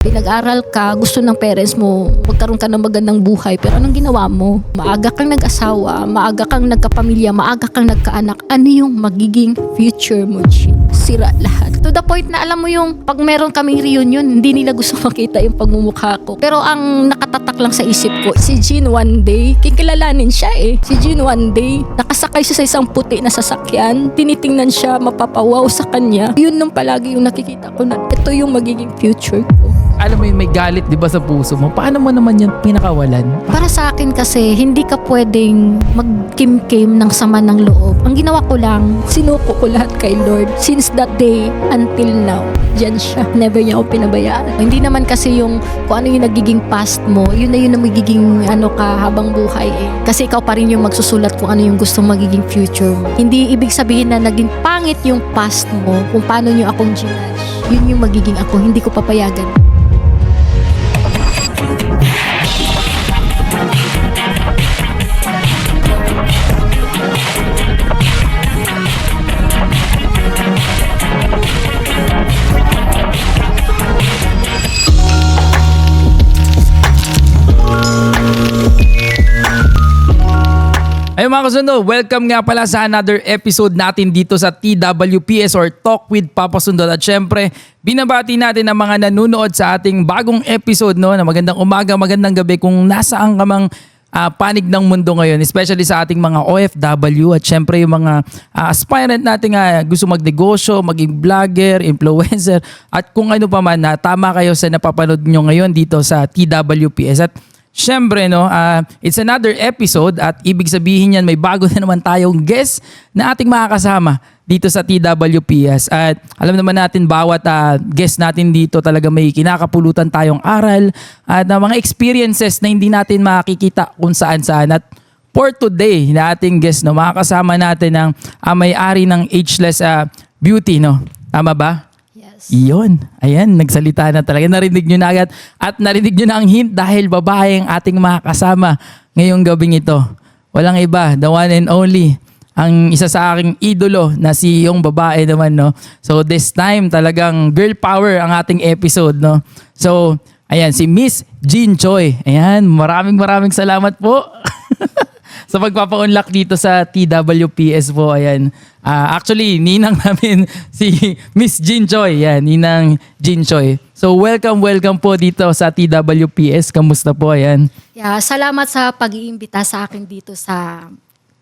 Pinag-aral ka, gusto ng parents mo, magkaroon ka ng magandang buhay, pero anong ginawa mo? Maaga kang nag-asawa, maaga kang nagkapamilya, maaga kang nagkaanak. Ano yung magiging future mo, Jean? Sira lahat. To the point na alam mo yung pag meron kaming reunion, hindi nila gusto makita yung pagmumukha ko. Pero ang nakatatak lang sa isip ko, si Jean one day, kikilalanin siya eh. Si Jean one day, nakasakay siya sa isang puti na sasakyan, tinitingnan siya, mapapawaw sa kanya. Yun nung palagi yung nakikita ko na ito yung magiging future ko. Alam mo yung may galit, di ba, sa puso mo? Paano mo naman yan pinakawalan? Para sa akin kasi, hindi ka pwedeng magkim-kim ng sama ng loob. Ang ginawa ko lang, sinuko ko lahat kay Lord. Since that day until now, dyan siya. Never niya ako pinabayaan. Hindi naman kasi yung kung ano yung nagiging past mo, yun na magiging ano ka habang buhay eh. Kasi ikaw pa rin yung magsusulat kung ano yung gusto magiging future mo. Hindi ibig sabihin na naging pangit yung past mo kung paano niyo akong ginudge. Yun yung magiging ako. Hindi ko papayagan. Ayun mga kasundo, welcome nga pala sa another episode natin dito sa TWPS or Talk with Papa Sundot. At syempre, binabati natin ang mga nanonood sa ating bagong episode, no, na magandang umaga, magandang gabi kung nasaan ka mang panig ng mundo ngayon, especially sa ating mga OFW at syempre yung mga aspirant natin gusto magnegosyo, maging vlogger, influencer at kung ano pa man na tama kayo sa napapanood nyo ngayon dito sa TWPS. At syempre, no, it's another episode at ibig sabihin yan may bago na naman tayong guest na ating makakasama dito sa TWPS. At alam naman natin bawat guest natin dito talaga may kinakapulutan tayong aral at mga experiences na hindi natin makikita kung saan-saan. At for today na ating guest, no, makakasama natin ang may-ari ng Ageless Beauty, no? Tama ba? Iyon. Ayan, nagsalita na talaga. Narinig nyo na agad at narinig nyo na ang hint dahil babae ang ating makakasama ngayong gabing ito. Walang iba, the one and only, ang isa sa aking idolo na si yung babae naman, no. So this time talagang girl power ang ating episode, no. So ayan, si Miss Jean Choi. Ayan, maraming salamat po. Sa pagpapa-unlock dito sa TWPS po, ayan. Actually, ninang namin si Miss Jean Choi. Ayan, ninang Jean Choi. So, welcome po dito sa TWPS. Kamusta po, ayan? Yeah, salamat sa pag-iimbita sa akin dito sa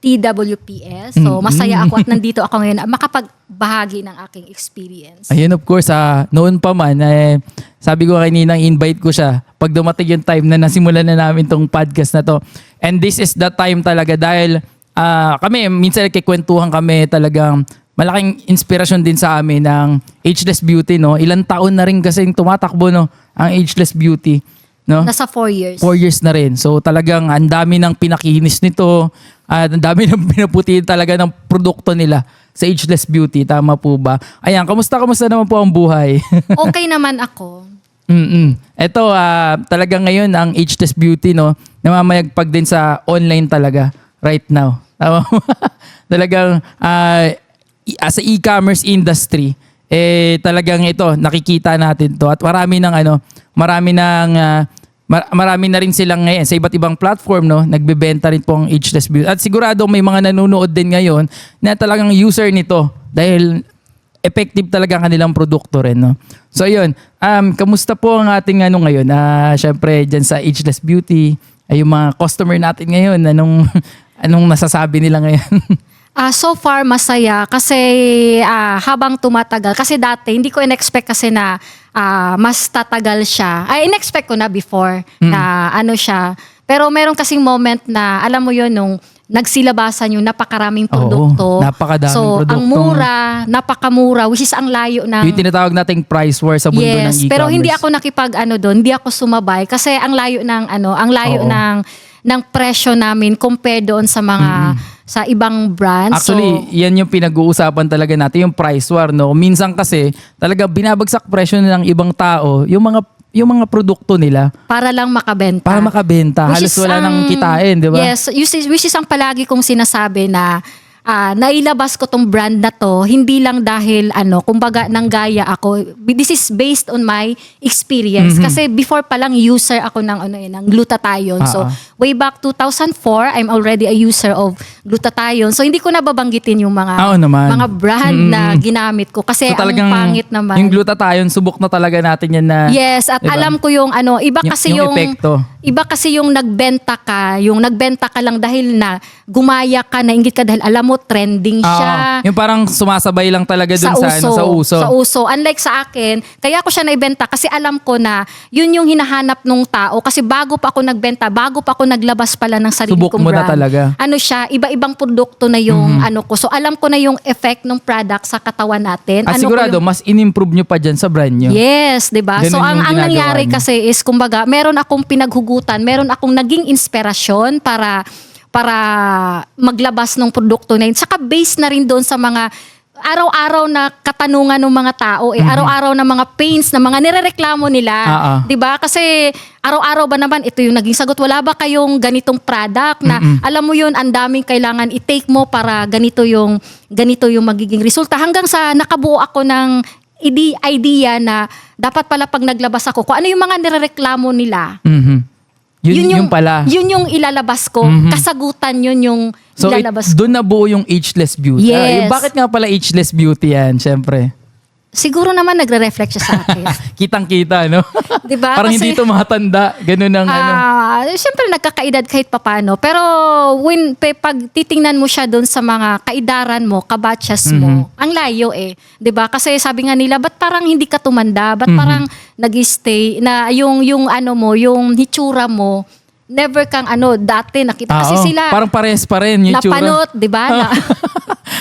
TWPS. So, masaya ako at nandito ako ngayon makapagbahagi ng aking experience. Ayun, of course, noon pa man, sabi ko kay ninang, invite ko siya pag dumating yung time na nasimulan na namin tong podcast na to. And this is the time talaga dahil kami, minsan kikwentuhan kami talagang malaking inspirasyon din sa amin ng Ageless Beauty, no? Ilang taon na rin kasi tumatakbo, no, ang Ageless Beauty, no? Nasa 4 years. 4 years na rin. So talagang ang dami ng pinakinis nito at ang dami ng pinaputi talaga ng produkto nila sa Ageless Beauty. Tama po ba? Ayan, kamusta naman po ang buhay? Okay naman ako. Ito, talagang ngayon ang Ageless Beauty, no, namamayagpag din sa online talaga right now. Tama mo? Talagang sa e-commerce industry, talagang ito, nakikita natin to at marami na rin silang ngayon sa iba't ibang platform, no, nagbebenta rin po ang Ageless Beauty. At sigurado may mga nanonood din ngayon na talagang user nito dahil effective talaga ang kanilang produkto rin, no. So ayun, kamusta po ang ating ngayon? Syempre diyan sa Ageless Beauty, ay yung mga customer natin ngayon, anong nasasabi nila ngayon? So far, masaya kasi habang tumatagal. Kasi dati, hindi ko in-expect kasi na mas tatagal siya. In-expect ko na before na ano siya. Pero meron kasing moment na, alam mo yun, nung nagsilabasan yung napakaraming produkto. Oo, napakadaming produkto. Ang mura, napakamura, which is ang layo ng... Yung tinatawag nating price war sa mundo ng e-commerce. Pero hindi ako doon, hindi ako sumabay kasi ang layo ng presyo namin compared doon sa mga sa ibang brands. Actually, yan yung pinag-uusapan talaga natin, yung price war, no. Minsan kasi talaga binabagsak presyo ng ibang tao yung mga produkto nila para lang makabenta. Halos wala nang kitain, di ba? Yes, which is ang palagi kong sinasabi na nailabas ko tong brand na to, hindi lang dahil kumbaga nanggaya ako. This is based on my experience. Kasi before pa lang user ako ng glutathione. So way back 2004, I'm already a user of glutathione. So hindi ko nababanggitin yung mga brand na ginamit ko kasi So, ang pangit naman. Yung glutathione, subok na talaga natin yan na. Yes, at diba? alam ko yung iba kasi yung epekto. Iba kasi yung nagbenta ka lang dahil na gumaya ka, nainggit ka dahil alam mo trending siya. Yung parang sumasabay lang talaga dun sa uso. Sa uso. Unlike sa akin, kaya ko siya naibenta kasi alam ko na yun yung hinahanap nung tao. Kasi bago pa ako nagbenta, bago pa ako naglabas pala ng sarili Subok kong mo na brand. talaga. Siya, iba-ibang produkto na yung ko. So alam ko na yung effect ng product sa katawan natin. Sigurado, mas in-improve nyo pa dyan sa brand nyo. Yes, 'di ba? Ganun So ang yung ginagawa nangyari niyo. kasi is kumbaga, meron akong pinaghugutan, meron akong naging inspirasyon para maglabas ng produkto na yun. Saka based na rin doon sa mga araw-araw na katanungan ng mga tao, araw-araw na mga pains na mga nirereklamo nila. 'Di ba? Kasi araw-araw ba naman ito yung naging sagot, wala ba kayong ganitong product na alam mo yun, ang daming kailangan i-take mo para ganito yung magiging resulta, hanggang sa nakabuo ako ng idea na dapat pala pag naglabas ako, kung ano yung mga nirereklamo nila, yun pala. Yun yung ilalabas ko. Kasagutan yun yung So ilalabas ko. doon nabuo yung ageless beauty. Yes. Bakit nga pala ageless beauty yan, syempre? Siguro naman nagre-reflect siya sa akin. Kitang-kita, no? Diba? Parang Kasi, hindi ito matanda. Ganun ang Siyempre nagkakaedad kahit papano. Pero pag titingnan mo siya doon sa mga kaidaran mo, kabatches mo, ang layo eh. 'Di ba? Kasi sabi nga nila, ba't parang hindi ka tumanda? Ba't parang nag-stay na yung yung hitsura mo, never kang dati nakita. Kasi sila parang pares pa rin yung tsura. napanot, 'di ba?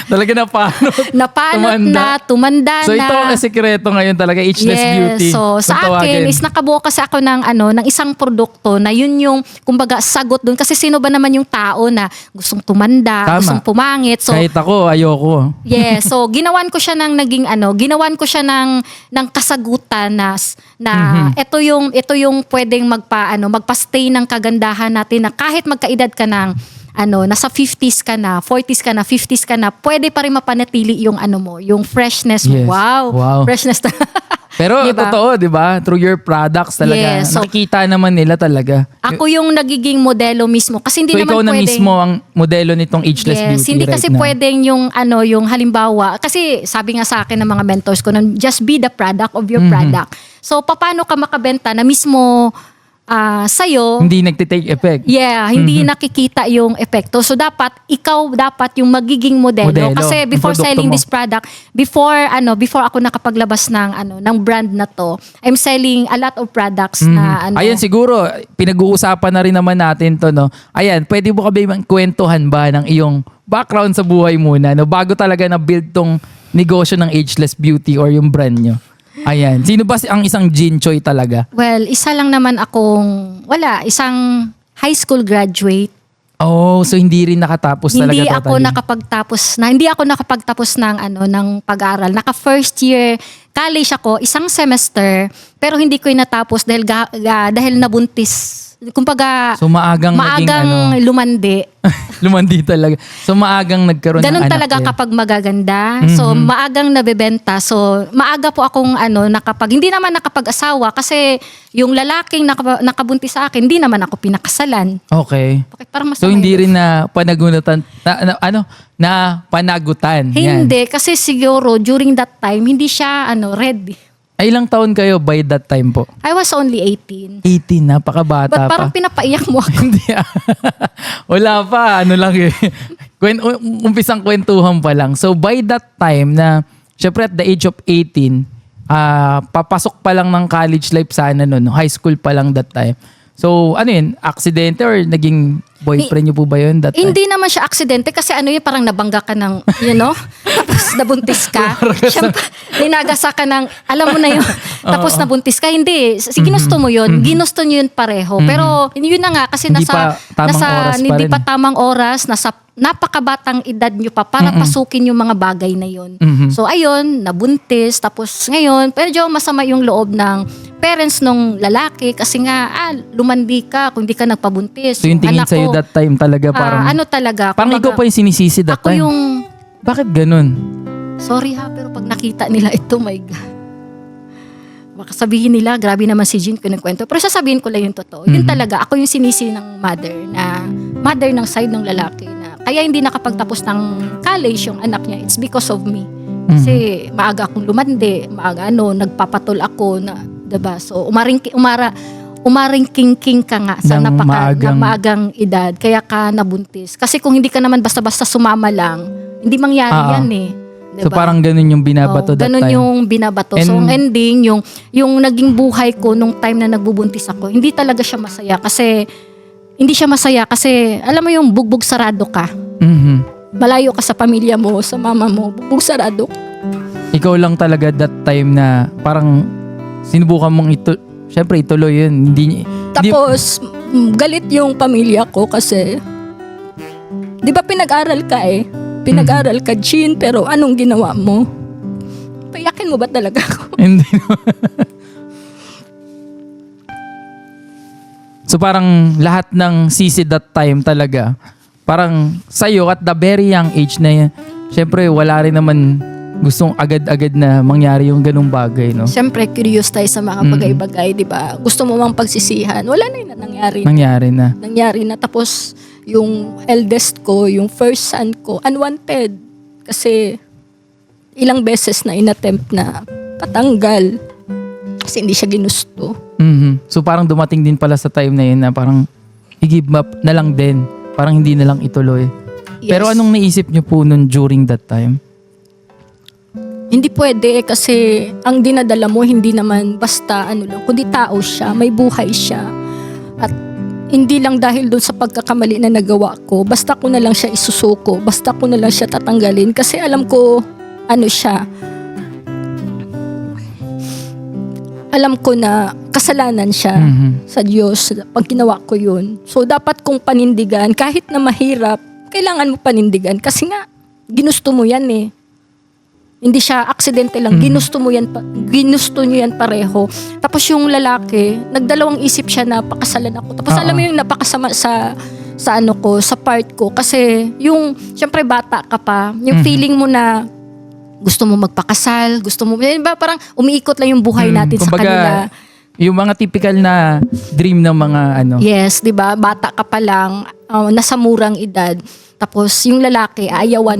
Talaga napanot. Napanot na, tumanda So na. ito ang sekreto ngayon talaga, ageless beauty. So sa Kung akin tawagin. is nakabuo kasi ako ng ng isang produkto na yun yung kumbaga sagot doon, kasi sino ba naman yung tao na gustong tumanda, Tama. gustong pumangit. So Kahit ako, ayoko. so ginawan ko siya ng ng kasagutan na ito yung pwedeng magpa-stay ng kagandahan natin, na kahit magkaedad ka ng nasa 50s ka na, 40s ka na, 50s ka na, pwede pa rin mapanatili yung yung freshness mo. Yes. Wow. Freshness. Pero Diba? totoo, di ba? Through your products talaga. Yes, so- nakikita naman nila talaga. Ako yung nagiging modelo mismo. Kasi hindi So naman ikaw na pwedeng... mismo ang modelo nitong ageless beauty hindi right kasi now. pwedeng yung halimbawa, kasi sabi nga sa akin ng mga mentors ko, just be the product of your product. So paano ka makabenta na mismo sa'yo, Hindi nagtitake effect. hindi nakikita yung epekto. So ikaw dapat yung magiging modelo. Kasi ng before produkto selling mo. this product, before ako nakapaglabas ng brand na to, I'm selling a lot of products na Ayan, siguro, pinag-uusapan na rin naman natin to, no? Ayan, pwede mo kami kwentuhan ba ng iyong background sa buhay muna, no? Bago talaga na-build tong negosyo ng ageless beauty or yung brand nyo. Ayan. Sino ba ang isang Jean Choi talaga? Well, isa lang naman isang high school graduate. Oh, so hindi rin nakatapos talaga Hindi ako nakapagtapos ng pag-aaral. Naka first year college ako, isang semester, pero hindi ko natapos dahil nabuntis. Kumbaga, So maagang naging lumandi. lumandi talaga. So maagang nagkaroon ng Ganun anak talaga din. kapag magaganda. So maagang nabebenta. So maaga po akong hindi naman nakapag-asawa, kasi yung lalaking nakabuntis sa akin, hindi naman ako pinakasalan. Okay. Bakit parang So masama hindi yun? rin na panagutan na panagutan. Yan. Hindi, kasi siguro during that time, hindi siya ready. Ay, ilang taon kayo by that time po? I was only 18. 18, napakabata But parang pa. pinapaiyak mo ako. Hindi wala pa, lang eh. Umpisang kwentuhan pa lang. So by that time na, syempre at the age of 18, papasok pa lang ng college life sana no? High school pa lang that time. So aksidente or naging boyfriend niyo po ba yun that time? Hindi naman siya aksidente, kasi parang nabangga ka ng, tapos nabuntis ka. Siyempre, ninagasa ka ng, alam mo na yun, tapos nabuntis ka. Hindi, ginusto mo yun. Ginusto nyo yun pareho. Pero yun na nga, kasi Hindi pa tamang oras pa hindi rin. pa tamang oras, nasa napakabatang edad nyo pa para pasukin yung mga bagay na yun. So ayun, nabuntis, tapos ngayon, medyo masama yung loob ng parents nung lalaki, kasi nga, lumandi ka kung di ka nagpabuntis. So yung tingin anak sa'yo ko, that time talaga parang... ano talaga. parang ikaw pa yung sinisisi that ako time. yung, Bakit ganun? sorry ha, pero pag nakita nila ito, my God. Baka sabihin nila, grabe naman si Jean kinikwento. Pero sasabihin ko lang yung totoo. Yun talaga, ako yung sinisi ng mother ng side ng lalaki na kaya hindi nakapagtapos ng college yung anak niya. It's because of me. Kasi maaga akong lumandi, maaga nagpapatol ako na, diba? So umaring king ka nga sa Ng maagang edad, kaya ka nabuntis. Kasi kung hindi ka naman basta-basta sumama lang, hindi mangyari yan eh. So Diba? parang ganun yung binabato that Ganun time. yung binabato. So ang ending, yung naging buhay ko nung time na nagbubuntis ako, hindi talaga siya masaya kasi alam mo yung bugbog sarado ka. Mhm. Malayo ka sa pamilya mo, sa mama mo, bugbog sarado. Ikaw lang talaga that time na parang sinubukan mong syempre ituloy yun. Tapos galit yung pamilya ko kasi 'di ba pinag-aral ka Pinag-aral ka, Jean, pero anong ginawa mo? Payakin mo ba talaga ako? Hindi naman. So parang lahat ng sisi that time talaga, parang sa'yo at the very young age na yan, syempre wala rin naman gustong agad-agad na mangyari yung ganung bagay, no? Siyempre, curious tayo sa mga bagay-bagay, di ba? Gusto mo mang pagsisihan. Wala na yun na nangyari. Nangyari na. Tapos, yung eldest ko, yung first son ko, unwanted. Kasi, ilang beses na inattempt na patanggal. Kasi hindi siya ginusto. Mhm. So parang dumating din pala sa time na yun na parang i-give up na lang din. Parang hindi na lang ituloy. Yes. Pero anong naisip niyo po nun during that time? Hindi pwede kasi ang dinadala mo hindi naman basta kundi tao siya, may buhay siya. At hindi lang dahil doon sa pagkakamali na nagawa ko, basta ko na lang siya isusuko, basta ko na lang siya tatanggalin kasi alam ko siya. Alam ko na kasalanan siya sa Diyos pag ginawa ko yun. So dapat kong panindigan kahit na mahirap, kailangan mo panindigan kasi nga ginusto mo yan eh. Hindi siya aksidente lang, ginusto niyo yan pareho. Tapos yung lalaki, nagdalawang isip siya na pakasalan ako. Tapos alam mo yung napakasama sa part ko kasi yung syempre bata ka pa, yung feeling mo na gusto mo magpakasal, diba, parang umiikot lang yung buhay natin sa kanila. Yung mga typical na dream ng mga Yes, 'di ba? Bata ka pa lang, nasa murang edad. Tapos yung lalaki, ayaw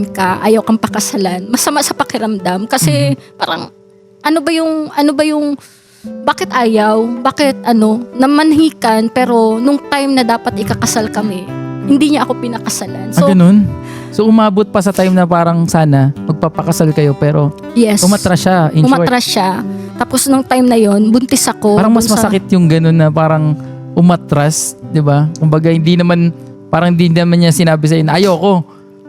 kang pakasalan. Masama sa pakiramdam kasi parang ano ba yung bakit ayaw? Bakit namanhikan pero nung time na dapat ikakasal kami, hindi niya ako pinakasalan. So ganun? So umabot pa sa time na parang sana magpapakasal kayo pero yes, umatras siya in short. umatras siya. Tapos nung time na yon, buntis ako. Parang mas masakit yung ganun na parang umatras, 'di ba? Kumbaga hindi naman niya sinabi sa'yo na ayoko.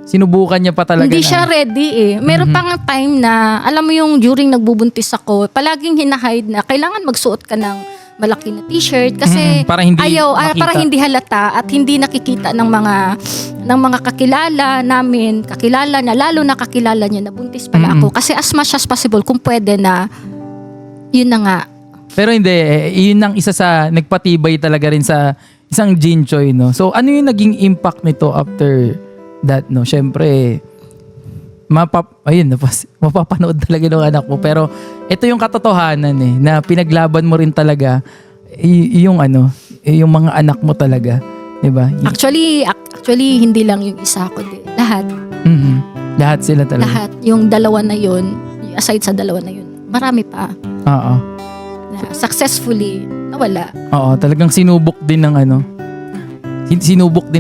Sinubukan niya pa talaga. Hindi siya ready eh. Meron pa nga time na, alam mo yung during nagbubuntis ako, palaging hinahide na kailangan magsuot ka ng malaki na t-shirt kasi para hindi para hindi halata at hindi nakikita ng mga kakilala niya, lalo na kakilala niya na buntis pala ako. Kasi as much as possible, kung pwede na, yun na nga. Pero hindi, yun ang isa sa nagpatibay talaga rin sa isang Jean Choi, no? So, ano yung naging impact nito after that, no? Syempre, mapapanood talaga ng anak mo. Pero, ito yung katotohanan na pinaglaban mo rin talaga yung mga anak mo talaga. Diba? Actually, hindi lang yung isa ko din. Lahat. Lahat sila talaga. Lahat. Yung dalawa na yun, aside sa dalawa na yun, marami pa. Oo. Na successfully, nawala. Oo, talagang sinubok din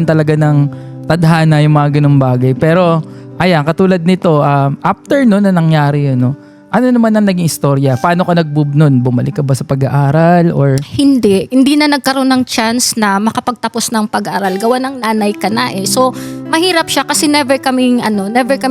talaga ng tadhana yung mga ganung bagay. Pero, ayan, katulad nito, after no na nangyari yun, ano naman ang naging istorya? Paano ka nag-move nun? Bumalik ka ba sa pag-aaral or? Hindi na nagkaroon ng chance na makapagtapos ng pag-aaral. Gawa ng nanay ka na eh. So, mahirap siya kasi never kaming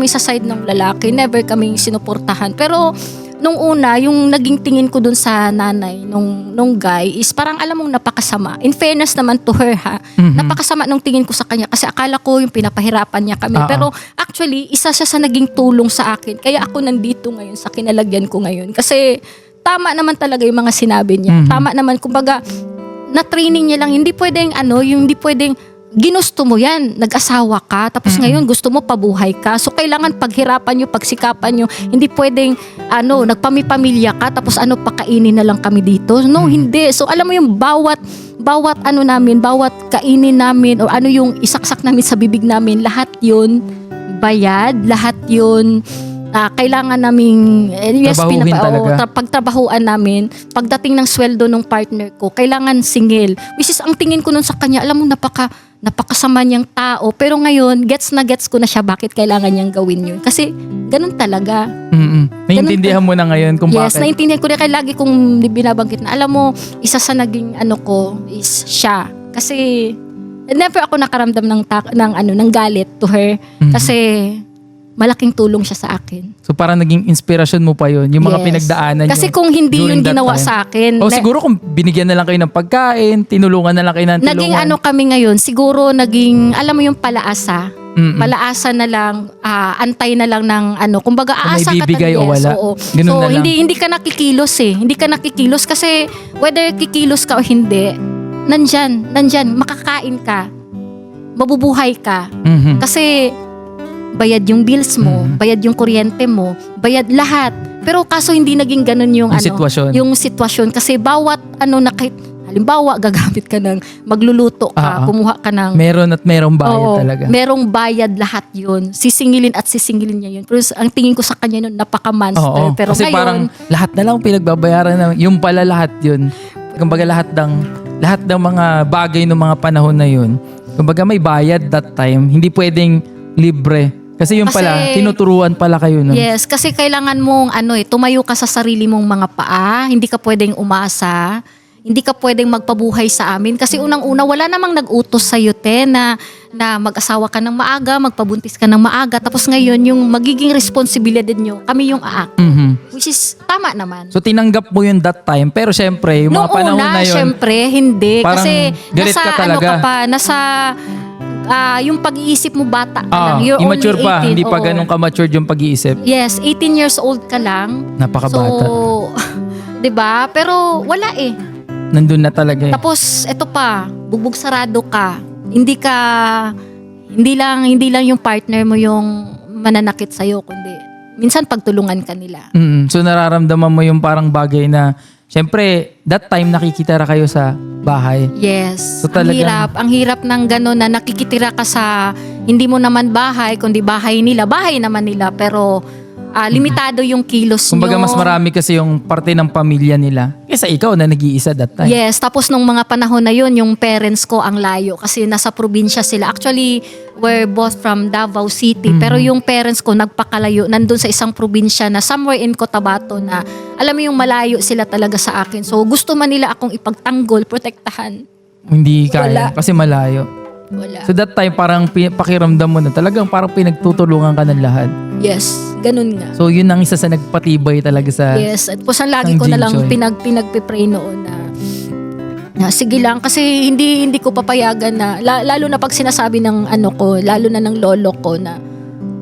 sa side ng lalaki, never kaming sinuportahan. Pero, nung una, yung naging tingin ko dun sa nanay nung guy is parang alam mong napakasama. In fairness naman to her napakasama nung tingin ko sa kanya kasi akala ko yung pinapahirapan niya kami. Pero actually, isa siya sa naging tulong sa akin. Kaya ako nandito ngayon sa kinalagyan ko ngayon. Kasi tama naman talaga yung mga sinabi niya. Tama naman, kumbaga, na-training niya lang. Hindi pwedeng ginusto mo yan, nag-asawa ka, tapos ngayon gusto mo pabuhay ka. So kailangan paghirapan nyo, pagsikapan nyo. Hindi pwedeng nagpamipamilya ka tapos pakainin na lang kami dito. No, hindi. So alam mo yung bawat bawat kainin namin o yung isaksak namin sa bibig namin, lahat yun bayad, lahat yun kailangan naming Trabahuhin talaga. pagtrabahuan namin. Pagdating ng sweldo ng partner ko, kailangan singil. Which is, ang tingin ko nun sa kanya, alam mo, napakasama niyang tao. Pero ngayon, gets ko na siya bakit kailangan niyang gawin yun. Kasi, ganun talaga. Naiintindihan mo na ngayon kung bakit. Yes, naiintindihan ko na. Kaya lagi kong binabanggit na, alam mo, isa sa naging ko is siya. Kasi, never ako nakaramdam ng galit to her. Kasi, malaking tulong siya sa akin. So parang naging inspirasyon mo pa yun, yung mga pinagdaanan niyo. Kasi kung hindi yun ginawa sa akin. Siguro kung binigyan na lang kayo ng pagkain, tinulungan na lang kayo ng tulungan. Naging kami ngayon, siguro alam mo yung palaasa. Palaasa na lang, antay na lang ng kumbaga aasa ka bibigay o wala. Oo. Ganun So na lang. hindi ka nakikilos eh. Hindi ka nakikilos kasi whether kikilos ka o hindi, nandyan, makakain ka. Mabubuhay ka. Kasi bayad yung bills mo, bayad yung kuryente mo, bayad lahat. Pero kaso hindi naging ganun yung sitwasyon. Yung sitwasyon kasi bawat halimbawa gagamit ka ng magluluto ka, kumuha ka ng merong bayad talaga. Merong bayad lahat yun. Sisingilin niya yun. Pero ang tingin ko sa kanya nun, napaka-monster. Pero kasi ngayon, parang lahat na lang pinagbabayaran na yung pala lahat yun. Kumbaga lahat ng mga bagay ng mga panahon na yun. Kumbaga may bayad that time. Hindi pwedeng libre. Kasi yung pala, tinuturuan pala kayo nun. Yes, kasi kailangan mong tumayo ka sa sarili mong mga paa. Hindi ka pwedeng umasa. Hindi ka pwedeng magpabuhay sa amin. Kasi unang-una, wala namang nag-utos sa'yo, na mag-asawa ka ng maaga, magpabuntis ka ng maaga. Tapos ngayon, yung magiging responsibilidad nyo, kami yung aak. Which is, tama naman. So tinanggap mo yun that time. Pero syempre, yung mga panahon na yun. Syempre, hindi. Parang Kasi galit ka talaga. Yung pag-iisip mo bata ka lang. You're immature only 18. pa. Hindi pa ganun ka-mature yung pag-iisip. Yes, 18 years old ka lang. Napakabata. So, 'di ba? Pero wala eh. Nandun na talaga eh. Tapos ito pa, bugbog sarado ka. Hindi lang yung partner mo yung mananakit sa kundi minsan pagtulungan ka nila. So nararamdaman mo yung parang bagay na syempre that time nakikitira kayo sa bahay. Yes. So, talagang, ang hirap ng gano'n na nakikitira ka sa hindi mo naman bahay kundi bahay naman nila pero limitado yung kilos nyo. kumbaga mas marami kasi yung parte ng pamilya nila kaysa ikaw na nag-iisa that time. Yes, tapos nung mga panahon na yun, yung parents ko ang layo kasi nasa probinsya sila. Actually, we're both from Davao City. Pero yung parents ko nagpakalayo, nandun sa isang probinsya na somewhere in Cotabato na alam mo yung malayo sila talaga sa akin. So gusto man nila akong ipagtanggol, protektahan. Hindi kaya Wala. kasi malayo. Wala. So that time parang pakiramdam mo na talagang parang pinagtutulungan ka ng lahat. Yes, ganun nga. So yun ang isa sa nagpatibay talaga sa... Yes, at ang lagi Ang ko na lang Jinjoy. pinagpipray noon na sige lang kasi hindi ko papayagan na lalo na pag sinasabi ng lalo na ng lolo ko na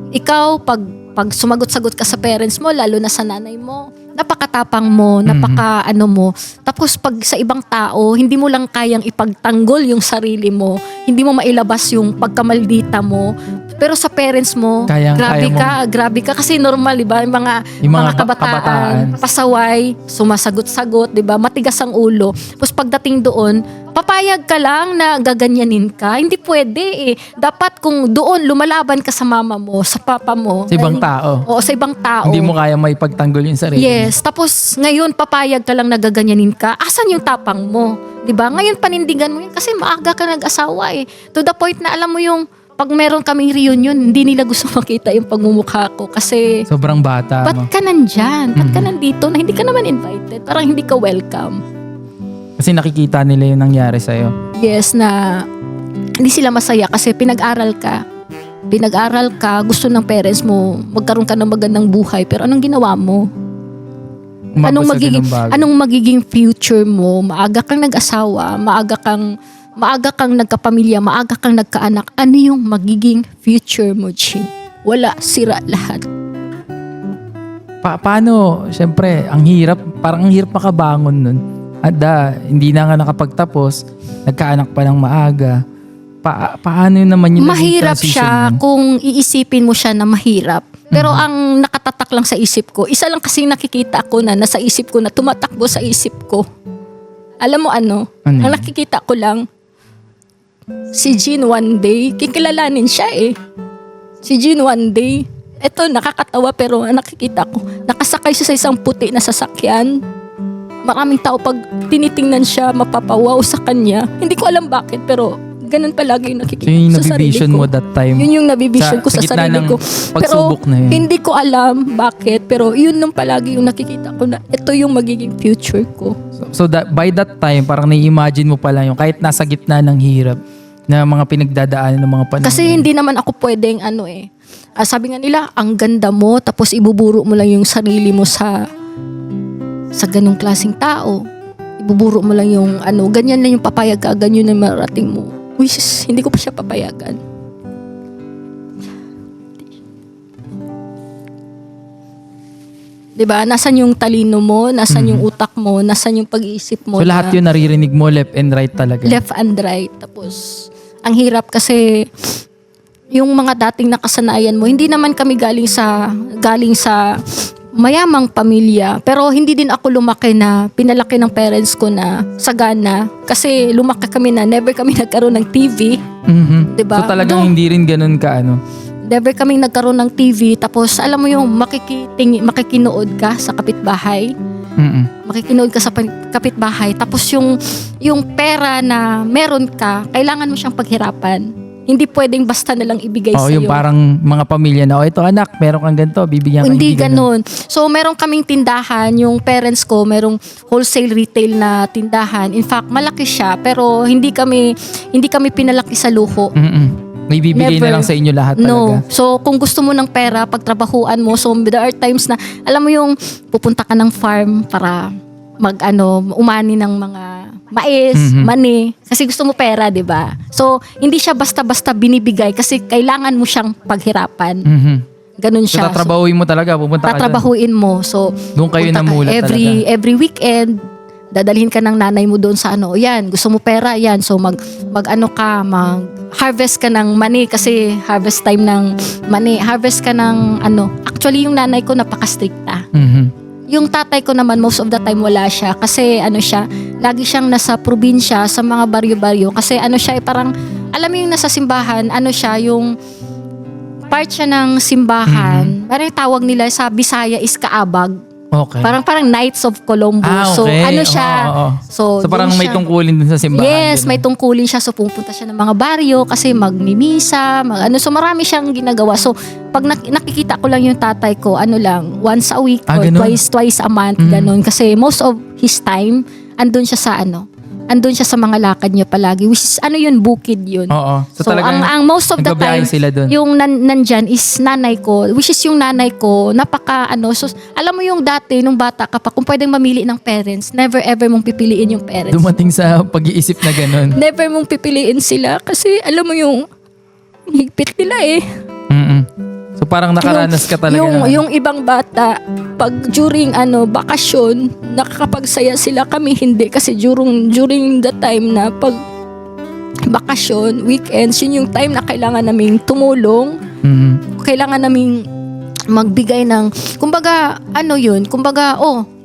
ikaw pag sumagot-sagot ka sa parents mo, lalo na sa nanay mo, napakatapang mo, mo. Tapos pag sa ibang tao, hindi mo lang kayang ipagtanggol yung sarili mo, hindi mo mailabas yung pagkamaldita mo. Pero sa parents mo, grabe ka kasi normal, 'di ba? Yung mga kabataan, pasaway, sumasagot-sagot, 'di ba? Matigas ang ulo. Tapos pagdating doon, papayag ka lang na gaganyanin ka. Hindi pwede eh. Dapat kung doon lumalaban ka sa mama mo, sa papa mo, Sa ibang tao. Oo, sa ibang tao. Hindi mo kaya may pagtanggol yung sarili. Yes, tapos ngayon papayag ka lang na gaganyanin ka. Asan yung tapang mo? 'Di ba? Ngayon panindigan mo yun kasi maaga ka nag-asawa eh. To the point na alam mo yung pag meron kaming reunion, hindi nila gusto makita yung pagmumukha ko kasi Sobrang bata mo. ba't ka nandyan? Ba't ka nandito na hindi ka naman invited? Parang hindi ka welcome. Kasi nakikita nila yung nangyari sa'yo. Yes, na hindi sila masaya kasi pinag-aral ka, gusto ng parents mo, magkaroon ka ng magandang buhay, pero anong ginawa mo? Anong magiging future mo? Maaga kang nag-asawa, maaga kang nagkapamilya, maaga kang nagkaanak. Ano yung magiging future mo, Chin? Wala, sira lahat. Paano? Siyempre, parang ang hirap makabangon nun. Hindi na nga nakapagtapos, nagkaanak pa ng maaga. paano naman yung naging Mahirap transition siya nun? kung iisipin mo siya na mahirap. Pero ang nakatatak lang sa isip ko, isa lang kasi nakikita ko na nasa isip ko na tumatakbo sa isip ko. Alam mo ano? Ano Ang yun? nakikita ko lang, si Jean one day, kikilalanin siya eh. Si Jean one day, eto nakakatawa pero ang nakikita ko, nakasakay siya sa isang puti na sasakyan. Maraming tao pag tinitingnan siya, mapapawaw sa kanya. Hindi ko alam bakit pero ganun palagi yung nakikita So yung ko sa sarili nabivision ko. mo that time? Yun yung nabivision ko sa gitna sarili ng ko. pagsubok Pero na yun. hindi ko alam bakit. Pero yun nung palagi yung nakikita ko na ito yung magiging future ko. So by that time, parang nai-imagine mo pala yung kahit nasa gitna ng hirap na mga pinagdadaanan ng mga panahon. Kasi hindi naman ako pwedeng sabi nga nila, ang ganda mo tapos ibuburo mo lang yung sarili mo sa ganung klaseng tao. Ibuburo mo lang yung ganyan na yung papayag ka, ganyan na marating mo. Which is, hindi ko pa siya papayagan. Diba? Nasaan yung talino mo? Nasaan yung utak mo? Nasaan yung pag-iisip mo? So lahat yun naririnig mo left and right talaga? Left and right. Tapos, ang hirap kasi yung mga dating nakasanayan mo, hindi naman kami galing sa mayamang pamilya. Pero hindi din ako lumaki na pinalaki ng parents ko na sagana. Kasi lumaki kami na never kami nagkaroon ng TV. Mhm. Diba? So talagang hindi rin ganun ka Never kaming nagkaroon ng TV. Tapos alam mo yung makikinood ka sa kapitbahay. Makikinood ka sa kapitbahay. Tapos yung pera na meron ka, kailangan mo siyang paghirapan. Hindi pwedeng basta na lang ibigay Oo, sa'yo. yung parang mga pamilya na, ito anak, meron kang ganito, bibigyan ka. Hindi ganun. So, meron kaming tindahan. Yung parents ko, merong wholesale retail na tindahan. In fact, malaki siya. Pero hindi kami pinalaki sa luho. May bibigay Never. na lang sa inyo lahat talaga. No. So, kung gusto mo ng pera, pagtrabahuan mo. So, there are times na, alam mo yung pupunta ka ng farm para umani ng mga mais, mani. Kasi gusto mo pera, di ba? So, hindi siya basta-basta binibigay kasi kailangan mo siyang paghirapan. Ganun So siya. tatrabahuin mo talaga, pupunta ka dyan. Tatrabahuin mo. So, Doon kayo punta ka namulat every weekend, dadalhin ka ng nanay mo doon sa yan, gusto mo pera, yan. So, mag-harvest ka ng mani kasi harvest time ng mani. Harvest ka ng Actually, yung nanay ko napaka-stricta. Yung tatay ko naman, most of the time wala siya. Kasi lagi siyang nasa probinsya, sa mga baryo-baryo. Kasi siya, parang, alam mo yung nasa simbahan, yung part siya ng simbahan. Parang tawag nila sa Bisaya is kaabag. Okay. Parang Knights of Colombo. Okay. So, siya. Oo. So parang dun may siya. tungkulin din sa simbahan. Yes, din. may tungkulin siya. So, pupunta siya ng mga baryo kasi magmimisa, So, marami siyang ginagawa. So, pag nakikita ko lang yung tatay ko, once a week or ganun? twice a month, ganun. Kasi most of his time, andun siya sa mga lakad niya palagi. Which is, yun, bukid yun. Oo. So, talagang ang most of the nagbabiyahe time, sila dun. yung nandyan is nanay ko, which is yung nanay ko, so, alam mo yung dati, nung bata ka pa, kung pwedeng mamili ng parents, never ever mong pipiliin yung parents. Dumating sa pag-iisip na ganun. Never mong pipiliin sila kasi alam mo yung higpit nila eh. So parang nakaranas ka talaga. Yung ibang bata, pag during bakasyon, nakakapagsaya sila, kami hindi kasi during the time na pag bakasyon, weekends, yun yung time na kailangan naming tumulong, kailangan naming magbigay ng, kumbaga,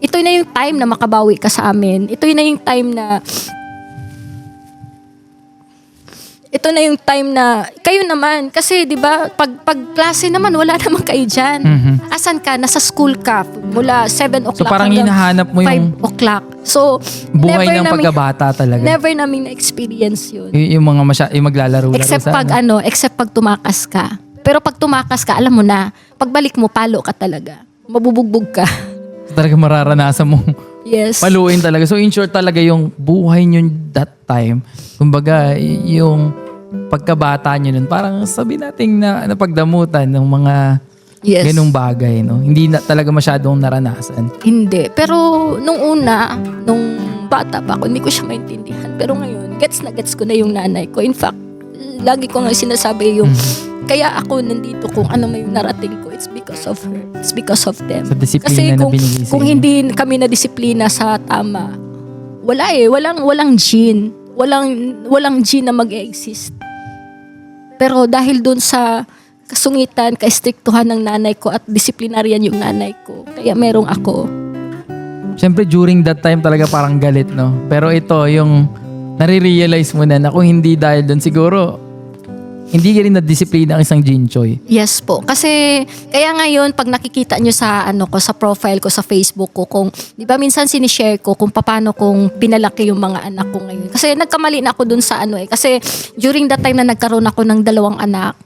ito na yung time na makabawi ka sa amin. Ito na yung time na kayo naman kasi 'di ba pag klase naman wala naman kayo diyan. Asan ka? Nasa school ka mula 7 o'clock So parang hanggang hinahanap mo 5 yung o'clock. So buhay ng pagkabata talaga. Never namin na-experience 'yun. Yung mga yung maglalaro Except sa except pag tumakas ka. Pero pag tumakas ka, alam mo na, pagbalik mo palo ka talaga. Mabubugbog ka. So talaga mararanasan mo. Yes. Paluin talaga. So in short talaga yung buhay nyo that time, kumbaga yung pagkabata nyo nun, parang sabi natin na napagdamutan ng mga ganung bagay. No? Hindi na talaga masyadong naranasan. Hindi. Pero nung bata pa ako, hindi ko siya maintindihan. Pero ngayon, gets ko na yung nanay ko. In fact, lagi ko nga sinasabi yung kaya ako nandito kung ano may narating ko, it's because of her. It's because of them. Sa disiplina Kasi na binigay sa kung inyo. hindi kami na disiplina sa tama, wala walang gene. Walang gene na mag-exist. Pero dahil dun sa kasungitan, kastriktuhan ng nanay ko at disiplinaryan yung nanay ko, kaya merong ako. Siyempre during that time talaga parang galit, no? Pero ito yung nare-realize mo na kung hindi dahil doon siguro hindi ka rin na-disiplina ang isang Jinchoy. Yes po. Kasi kaya ngayon pag nakikita nyo sa sa profile ko sa Facebook ko, kung 'di ba minsan sinishare ko kung paano kong pinalaki yung mga anak ko ngayon. Kasi nagkamali na ako dun sa kasi during that time na nagkaroon ako ng 2 anak,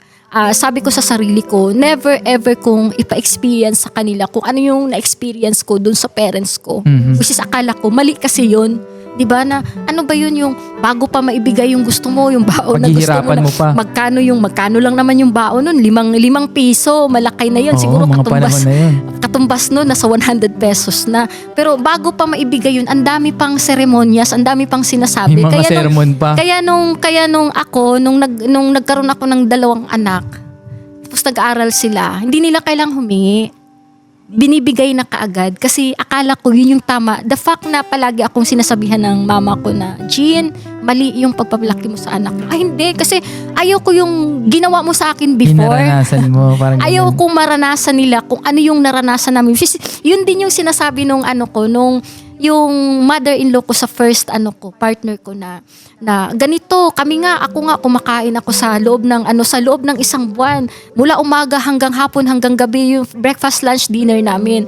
sabi ko sa sarili ko, never ever kong ipa-experience sa kanila kung ano yung na-experience ko dun sa parents ko. Which is akala ko, mali kasi yun. Diba na, ano ba yun yung bago pa maibigay yung gusto mo, yung baon na gusto mo Paghihirapan na. mo pa. Magkano lang naman yung baon nun? 5 piso, malaki na yun. Oo, Siguro mga panahon na yun. katumbas nun, nasa 100 pesos na. Pero bago pa maibigay yun, ang dami pang seremonyas, ang dami pang sinasabi. Yung mga sermon pa. Kaya nung nagkaroon ako ng 2 anak, tapos nag-aaral sila, hindi nila kailang humingi. Binibigay na kaagad kasi akala ko yun yung tama. The fact na palagi akong sinasabihan ng mama ko na, Jean, mali yung pagpapalaki mo sa anak mo. Ay hindi, kasi ayaw ko yung ginawa mo sa akin before. Dinaranasan mo. Parang Ayaw ganun. kong maranasan nila kung ano yung naranasan namin. Yun din yung sinasabi nung yung mother-in-law ko sa first partner ko na ganito ako nga kumakain ako sa loob ng isang buwan, mula umaga hanggang hapon hanggang gabi, yung breakfast, lunch, dinner namin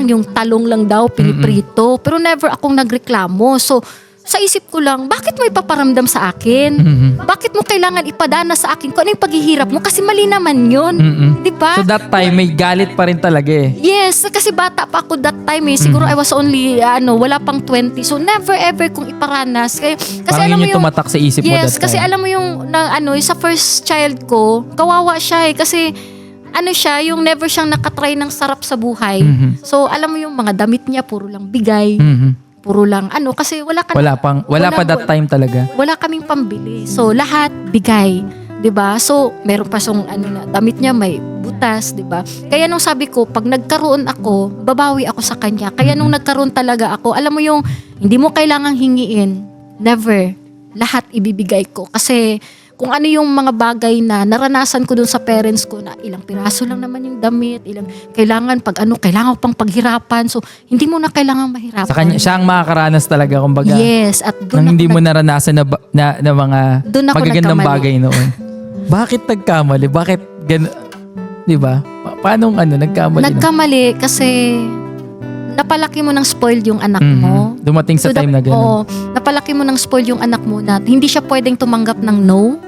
yung talong lang daw piniprito, pero never akong nagreklamo. So sa isip ko lang, bakit mo ipaparamdam sa akin? Bakit mo kailangan ipadana sa akin kung ano yung paghihirap mo? Kasi mali naman yun. Di ba? So that time, may galit pa rin talaga eh. Yes, kasi bata pa ako that time eh. Siguro I was only, wala pang 20. So never ever kong iparanas. Kasi Parang alam mo yun yung tumatak sa isip mo that yes, time. kasi alam mo yung, sa first child ko, kawawa siya eh. Kasi, siya, yung never siyang nakatry ng sarap sa buhay. So, alam mo yung mga damit niya, puro lang bigay. Puro lang, kasi wala pa that time talaga. Wala kaming pambili. So, lahat bigay. 'Di ba? So, meron pa siyang na damit niya may butas, 'di ba? Kaya nung sabi ko, pag nagkaroon ako, babawi ako sa kanya. Kaya nung nagkaroon talaga ako, alam mo yung hindi mo kailangang hingiin. Never. Lahat ibibigay ko kasi kung ano yung mga bagay na naranasan ko dun sa parents ko na ilang piraso lang naman yung damit, kailangan ko pang paghirapan. So, hindi mo na kailangan mahirapan. Sa kanya, siya ang makakaranas talaga, kumbaga. Yes, at doon nang hindi mo naranasan na mga doon ako magagandang nagkamali. bagay noon. Bakit nagkamali? Bakit gano'n? Di ba? Paano nagkamali? Nagkamali kasi napalaki mo ng spoiled yung anak mo. Dumating sa time na gano'n. Oo, napalaki mo ng spoiled yung anak mo na hindi siya pwedeng tumanggap ng no.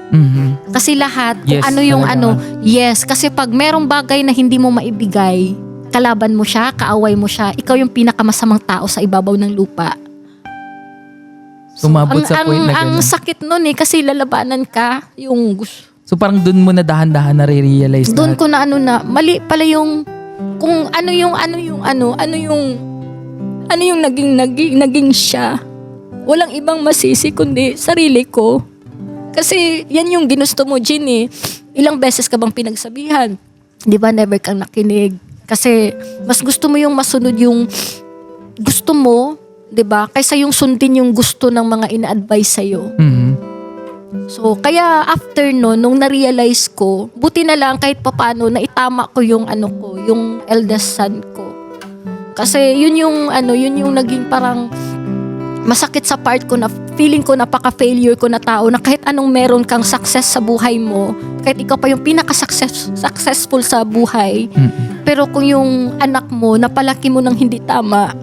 Kasi lahat, kung Yes, ano yung talaga. yes, kasi pag merong bagay na hindi mo maibigay, kalaban mo siya, kaaway mo siya, ikaw yung pinakamasamang tao sa ibabaw ng lupa. Sumabot sa point na Ang gano'n. sakit nun kasi lalabanan ka, yung gusto. So parang dun mo na dahan-dahan nare-realize Doon na. ko na mali pala yung kung ano yung naging siya. Walang ibang masisi kundi sarili ko. Kasi yan yung ginusto mo, Jean eh. Ilang beses ka bang pinagsabihan? Di ba never kang nakinig? Kasi mas gusto mo yung masunod yung gusto mo, di ba? Kaysa yung sundin yung gusto ng mga ina-advise sa'yo. So, kaya after nung na-realize ko, buti na lang kahit papano na itama ko yung yung eldest son ko. Kasi yun yung naging parang masakit sa part ko na feeling ko napaka-failure ko na tao na kahit anong meron kang success sa buhay mo, kahit ikaw pa yung successful sa buhay, pero kung yung anak mo, napalaki mo ng hindi tama,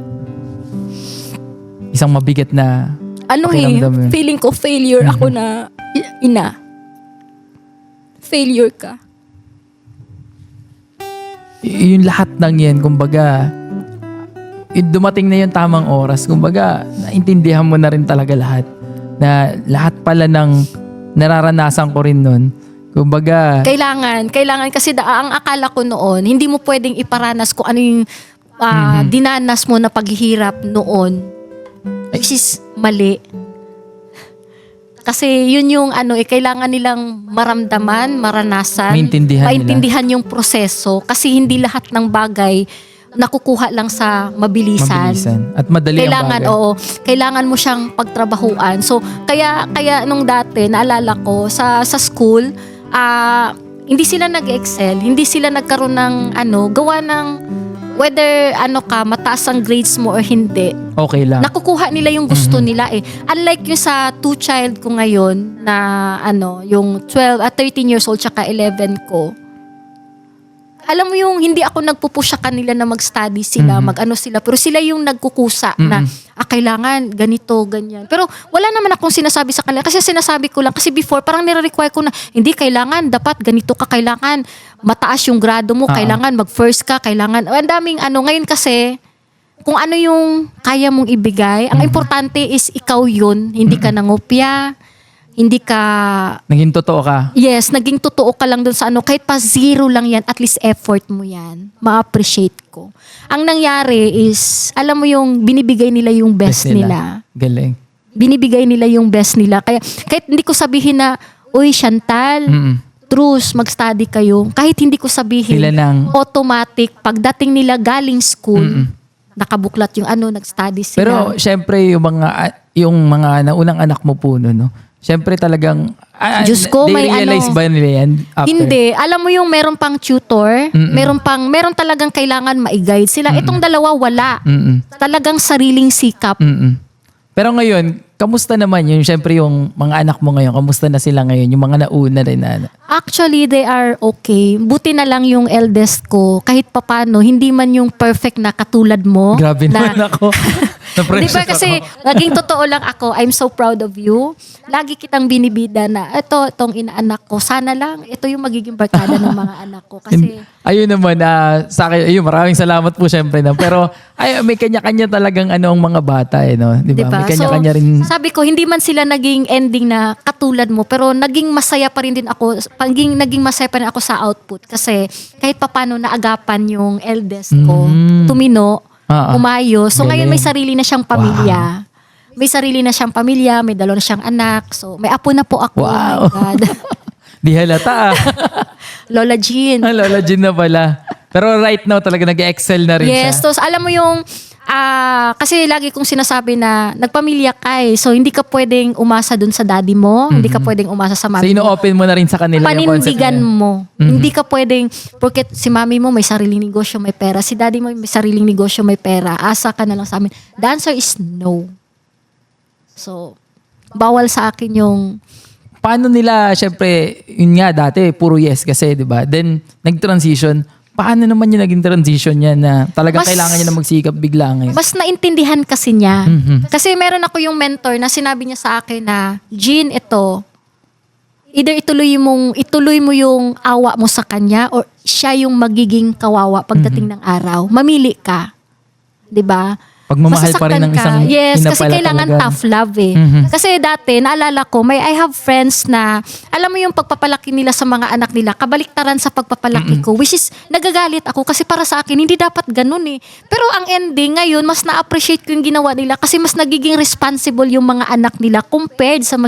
Isang mabigat na pakiramdam yun. feeling ko failure ako na ina. Failure ka. Yung lahat ng yan, kumbaga, dumating na yung tamang oras. Kumbaga, naintindihan mo na rin talaga lahat. Na lahat pala ng nararanasan ko rin nun. Kumbaga, Kailangan kasi ang akala ko noon, hindi mo pwedeng iparanas kung ano yung dinanas mo na paghihirap noon. Which is mali. Kasi yun yung kailangan nilang maramdaman, maranasan, maintindihan yung proseso. Kasi hindi lahat ng bagay nakukuha lang sa mabilisan. At madali Kailangan, ang bagay. kailangan mo siyang pagtrabahuan. So, kaya nung dati, naalala ko, sa school, hindi sila nag-excel, hindi sila nagkaroon ng gawa ng whether mataas ang grades mo or hindi. Okay lang. Nakukuha nila yung gusto nila eh. Unlike yung sa two child ko ngayon na yung 13 years old tsaka 11 ko. Alam mo yung hindi ako nagpupush sa kanila na mag-study sila, mag-ano sila, pero sila yung nagkukusa na kailangan ganito, ganyan. Pero wala naman akong sinasabi sa kanila kasi sinasabi ko lang kasi before parang nire-require ko na hindi kailangan, dapat ganito ka, kailangan mataas yung grado mo, kailangan mag-first ka, kailangan ang daming ngayon kasi kung ano yung kaya mong ibigay, ang importante is ikaw yun, hindi ka nangopya, hindi ka Naging totoo ka. yes, naging totoo ka lang dun sa kahit pa zero lang yan, at least effort mo yan. Ma-appreciate ko. Ang nangyari is, alam mo yung binibigay nila yung best nila. Galing. Binibigay nila yung best nila. Kaya kahit hindi ko sabihin na, uy, Chantal, Trus, mag-study kayo. Kahit hindi ko sabihin, Sila nang- automatic, pagdating nila galing school, nakabuklat yung nag-study sila. Pero syempre yung mga naunang anak mo po no. Syempre talagang Diyos ko, they may realize ba nila yan after? Hindi. Alam mo yung meron pang tutor, meron talagang kailangan ma-guide sila. Itong dalawa, wala. Talagang sariling sikap. Pero ngayon, kamusta naman yun? Syempre yung mga anak mo ngayon, kamusta na sila ngayon? Yung mga nauna rin na. Actually, they are okay. Buti na lang yung eldest ko, kahit papano, hindi man yung perfect na katulad mo. Grabe naman ako. Di ba kasi, naging totoo lang ako, I'm so proud of you. Lagi kitang binibida na, itong inaanak ko, sana lang, ito yung magiging barkada ng mga anak ko. Kasi, Ayun naman, sa akin, maraming salamat po syempre. Pero may kanya-kanya talagang ang mga bata no? Di ba? May kanya-kanya rin. Sabi ko, hindi man sila naging ending na katulad mo, pero naging masaya pa rin din ako, naging masaya pa rin ako sa output. Kasi kahit papano naagapan yung eldest ko, tumino, umayo. So ngayon may sarili na siyang pamilya. May sarili na siyang pamilya, may dalawa na siyang anak. So may apo na po ako. Wow. Oh my God. Di halata Lola Jean. Lola Jean na pala. Pero right now talaga nag-excel na rin Yes, siya. so alam mo yung kasi lagi kong sinasabi na nagpamilya ka eh. So hindi ka pwedeng umasa dun sa daddy mo, hindi ka pwedeng umasa sa So mami mo. ino-open mo na rin sa kanila yung concept Panindigan nila. mo. Hindi ka pwedeng, porket si mami mo may sariling negosyo, may pera. Si daddy mo may sariling negosyo, may pera. Asa ka na lang sa amin. The answer is no. So, bawal sa akin yung Paano nila, syempre, yun nga dati, puro yes kasi, di ba? Then, nag-transition. Paano naman yung naging transition niya na talagang kailangan niya na magsikap bigla ngayon? mas naintindihan kasi niya. Kasi meron ako yung mentor na sinabi niya sa akin na, Jean, ito, either ituloy mo yung awa mo sa kanya or siya yung magiging kawawa pagdating ng araw. Mamili ka. 'Di ba? Pagmamahal pa rin ng isang yes, ina kasi pala kailangan talaga. tough love eh. Kasi dati, naalala ko, I have friends na, alam mo yung pagpapalaki nila sa mga anak nila, kabaliktaran sa pagpapalaki ko, which is, nagagalit ako kasi para sa akin, hindi dapat ganun eh. Pero ang ending ngayon, mas na-appreciate ko yung ginawa nila kasi mas nagiging responsible yung mga anak nila compared sa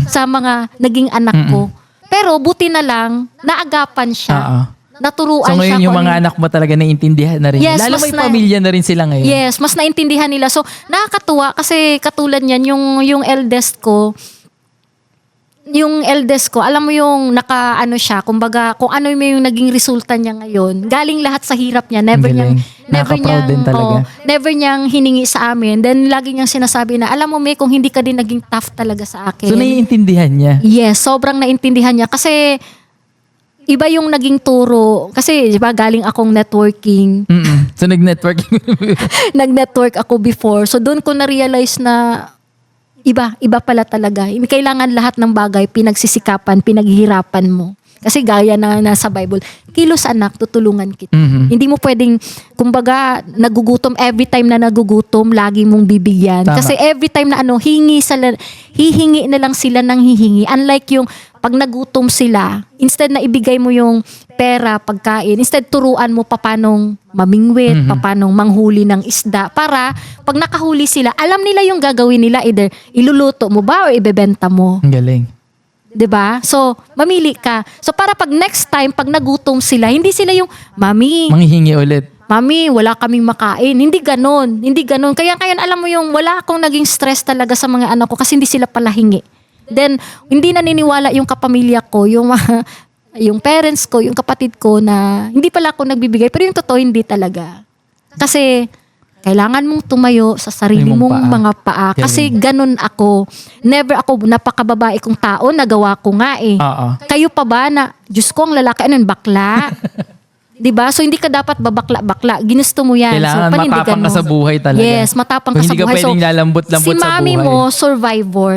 sa mga naging anak ko. Pero buti na lang, naagapan siya. Naturuan So siya. ngayon yung kung mga anak mo talaga naiintindihan na rin. Yes, Lalo mas may pamilya na rin sila ngayon. Yes, mas naintindihan nila. So, nakakatuwa kasi katulad niyan, yung eldest ko, alam mo yung siya, kumbaga, kung ano yung naging resulta niya ngayon, galing lahat sa hirap niya, never Galing. niyang, Nakaka-proud din talaga. never niyang hiningi sa amin. Then, lagi niyang sinasabi na, alam mo, May, kung hindi ka din naging tough talaga sa akin. So naiintindihan niya. Yes, sobrang naintindihan niya. Kasi, iba yung naging turo. Kasi, di ba, galing akong networking. So nag-networking. Nag-network ako before. So, doon ko na-realize na iba pala talaga. Hindi kailangan lahat ng bagay, pinagsisikapan, pinaghihirapan mo. Kasi gaya na nasa Bible, kilos anak, tutulungan kita. Hindi mo pwedeng, kumbaga, nagugutom, every time na nagugutom, lagi mong bibigyan. Tama. Kasi every time na hihingi na lang sila ng hihingi. Unlike yung, pag nagutom sila, instead na ibigay mo yung pera, pagkain, instead turuan mo papanong mamingwit, papanong manghuli ng isda, para pag nakahuli sila, alam nila yung gagawin nila, either iluluto mo ba o ibebenta mo. Ang galing. 'Di ba? So, mamili ka. So, para pag next time, pag nagutom sila, hindi sila yung, Mami, Manghihingi ulit. Mami, wala kaming makain. Hindi ganon. Hindi ganon. Kaya alam mo yung, wala akong naging stress talaga sa mga anak ko kasi hindi sila pala hingi. Then, hindi naniniwala yung kapamilya ko, yung yung parents ko, yung kapatid ko na hindi pala ako nagbibigay, pero yung totoo hindi talaga. Kasi kailangan mong tumayo sa sarili Ay, mong mong paa. mga paa. Kasi ganun ako. Never ako napakababae kong tao, nagawa ko nga eh. Oo. Kayo pa ba na, Diyos ko, ang lalaki, ano yun, bakla? Diba? So hindi ka dapat babakla-bakla. Ginusto mo yan. Kailangan so, panindigan matapang ka mo. sa buhay talaga. Yes, matapang Kung ka sa hindi ka buhay. pwedeng lalambot-lambot si sa mami buhay. mo, survivor.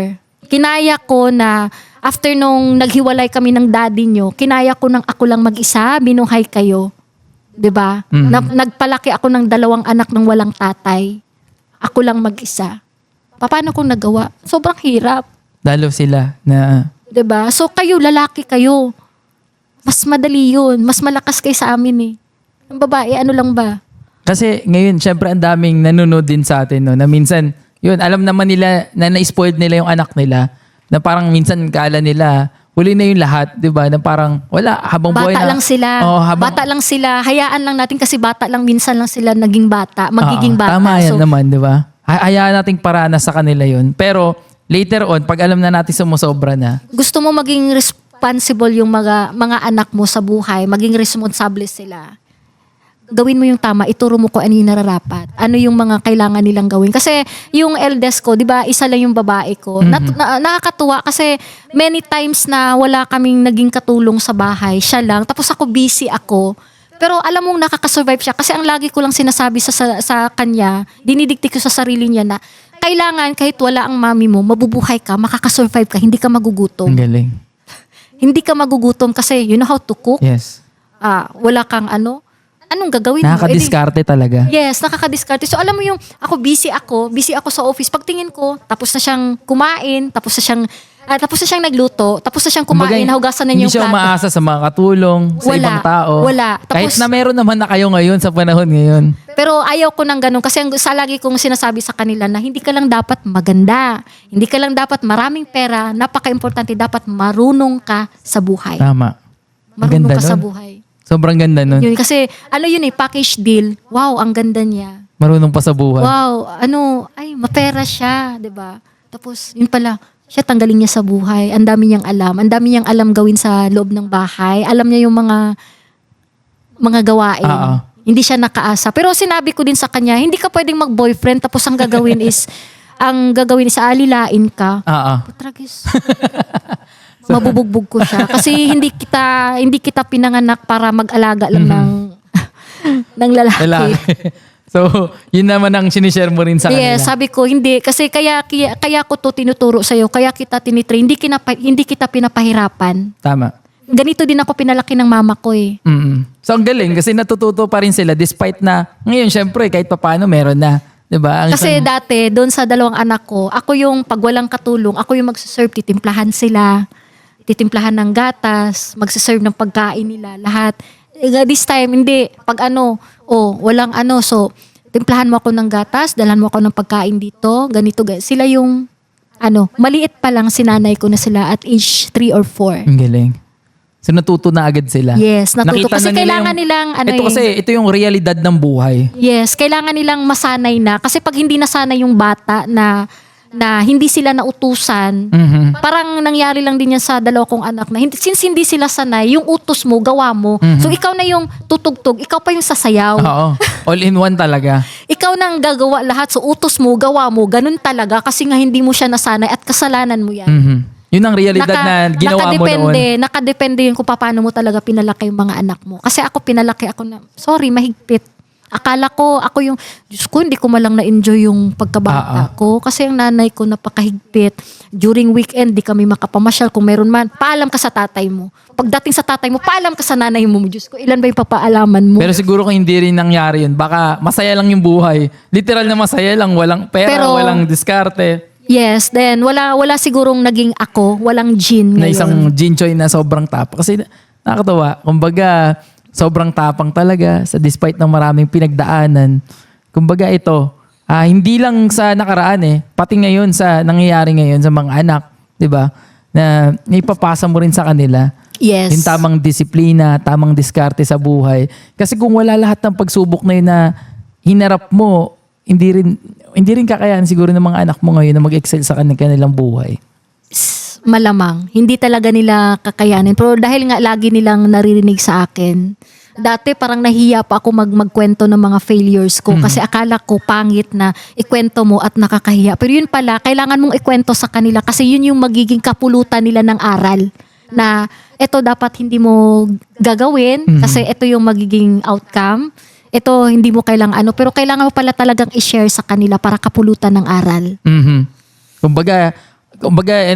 Kinaya ko na after nung naghiwalay kami ng daddy nyo, kinaya ko nang ako lang mag-isa, binuhay kayo. 'Di ba? Nagpalaki ako ng 2 anak ng walang tatay. Ako lang mag-isa. Paano kong nagawa? Sobrang hirap. Dalo sila na 'Di ba? So kayo, lalaki kayo. Mas madali yun. Mas malakas kayo sa amin eh. Ang babae, ano lang ba? kasi ngayon syempre ang daming nanonood din sa atin no, na minsan yun alam naman nila na na-spoiled nila yung anak nila na parang minsan kala nila huli na yung lahat, 'di ba? Na parang wala habang buhay Bata na. lang sila. Oh, habang Bata lang sila. Hayaan lang natin kasi bata lang, minsan lang sila naging bata. Magiging Oo, bata. Tama yan So, naman, 'di ba? Hayaan nating paranas sa kanila yun. Pero later on, pag alam na natin sumusobra na, gusto mo maging responsible yung mga anak mo sa buhay, maging responsable sila. Gawin mo yung tama, ituro mo kung ano yung nararapat. Ano yung mga kailangan nilang gawin. Kasi yung eldest ko, di ba, isa lang yung babae ko. Nakakatuwa kasi many times na wala kaming naging katulong sa bahay. Siya lang. Tapos ako busy ako. Pero alam mong nakakasurvive siya. Kasi ang lagi ko lang sinasabi sa kanya, dinidiktik ko sa sarili niya na kailangan kahit wala ang mami mo, mabubuhay ka, makakasurvive ka, hindi ka magugutom. ang galing. Hindi ka magugutom kasi you know how to cook. Yes. Wala kang anong gagawin mo? Nakakadiskarte talaga. Yes, nakakadiskarte. So alam mo yung busy ako sa office. Pagtingin ko, tapos na siyang kumain, tapos na siyang nagluto, tapos na siyang kumain, hugasan na hindi niya yung siya plato. umaasa sa mga katulong, sa Wala, ibang tao. wala. Kahit Tapos- na meron naman na kayo ngayon sa panahon ngayon. Pero ayaw ko ng ganun kasi sa lagi kong sinasabi sa kanila na hindi ka lang dapat maganda, hindi ka lang dapat maraming pera, napaka-importante, dapat marunong ka sa buhay. Tama. Ang Marunong ganda ka sa nun. buhay. Sobrang ganda nun. Yun, kasi package deal. Wow, ang ganda niya. Marunong pa sa buhay. Wow, mapera siya, 'di ba? Tapos yun pala, siya tanggalin niya sa buhay. Ang dami niyang alam. Ang dami niyang alam gawin sa loob ng bahay. Alam niya yung mga gawain. Oo. Hindi siya nakaasa. Pero sinabi ko din sa kanya, hindi ka pwedeng mag-boyfriend tapos ang gagawin is alilain ka. Oo. Putragis. Mabubugbog ko siya kasi hindi kita pinanganak para mag-alaga lang ng lalaki. Lalaki. So, yun naman ang sinishare mo rin sa kanila. Yes, sabi ko hindi kasi kaya ko to tinuturo sa iyo, kaya kita tinitrain, hindi kita pinapahirapan. Tama. Ganito din ako pinalaki ng mama ko eh. So, ang galing kasi natututo pa rin sila despite na ngayon, syempre, kahit papaano meron na. Diba? Ang Kasi isang- dati, doon sa 2 anak ko, ako yung pag walang katulong, ako yung magsiserve, titimplahan sila, titimplahan ng gatas, magsiserve ng pagkain nila, lahat. This time, hindi. Pag walang so, timplahan mo ako ng gatas, dalhan mo ako ng pagkain dito, ganito. Sila yung, maliit pa lang sinanay ko na sila at age 3 or 4. Ang galing. So, natuto na agad sila. Yes, natuto. Nakita Kasi na nila kailangan nilang, ito yung realidad ng buhay. yes, kailangan nilang masanay na. Kasi pag hindi nasanay yung bata na hindi sila nautusan, parang nangyari lang din yan sa 2 kong anak na since hindi sila sanay, yung utos mo, gawa mo. So ikaw na yung tutugtog, ikaw pa yung sasayaw. Oo. All in one talaga. Ikaw nang gagawa lahat, so utos mo, gawa mo, ganun talaga kasi nga hindi mo siya nasanay at kasalanan mo yan. Yun ang realidad na ginawa mo noon. Nakadepende yun kung paano mo talaga pinalaki yung mga anak mo. Kasi ako pinalaki ako na, sorry, mahigpit. Akala ko, ako yung, Diyos ko, hindi ko malang na-enjoy yung pagkabata ko. Kasi ang nanay ko napakahigpit. During weekend, di kami makapamasyal. Kung meron man, paalam ka sa tatay mo. Pagdating sa tatay mo, paalam ka sa nanay mo. Diyos ko, ilan ba yung papaalaman mo? Pero siguro kung hindi rin nangyari yun, baka masaya lang yung buhay. Literal na masaya lang, walang pera, Pero- walang diskarte. Yes, then wala sigurong naging ako, walang gene Na ngayon. isang Jinchoy na sobrang tapang. Kasi nakakatawa, kumbaga, sobrang tapang talaga despite ng maraming pinagdaanan. Kumbaga ito, hindi lang sa nakaraan pati ngayon sa nangyayari ngayon sa mga anak, 'di ba? Na ipapasa mo rin sa kanila. Yes. Yung tamang disiplina, tamang diskarte sa buhay. Kasi kung wala lahat ng pagsubok na yun na hinarap mo, hindi rin kakayahan siguro ng mga anak mo ngayon na mag-excel sa kanilang buhay. Malamang. Hindi talaga nila kakayanin. Pero dahil nga lagi nilang naririnig sa akin, dati parang nahiya pa ako magkwento ng mga failures ko kasi akala ko pangit na ikwento mo at nakakahiya. Pero yun pala, kailangan mong ikwento sa kanila kasi yun yung magiging kapulutan nila ng aral na ito dapat hindi mo gagawin kasi ito yung magiging outcome. Ito hindi mo kailangan pero kailangan mo pala talagang i-share sa kanila para kapulutan ng aral. Kumbaga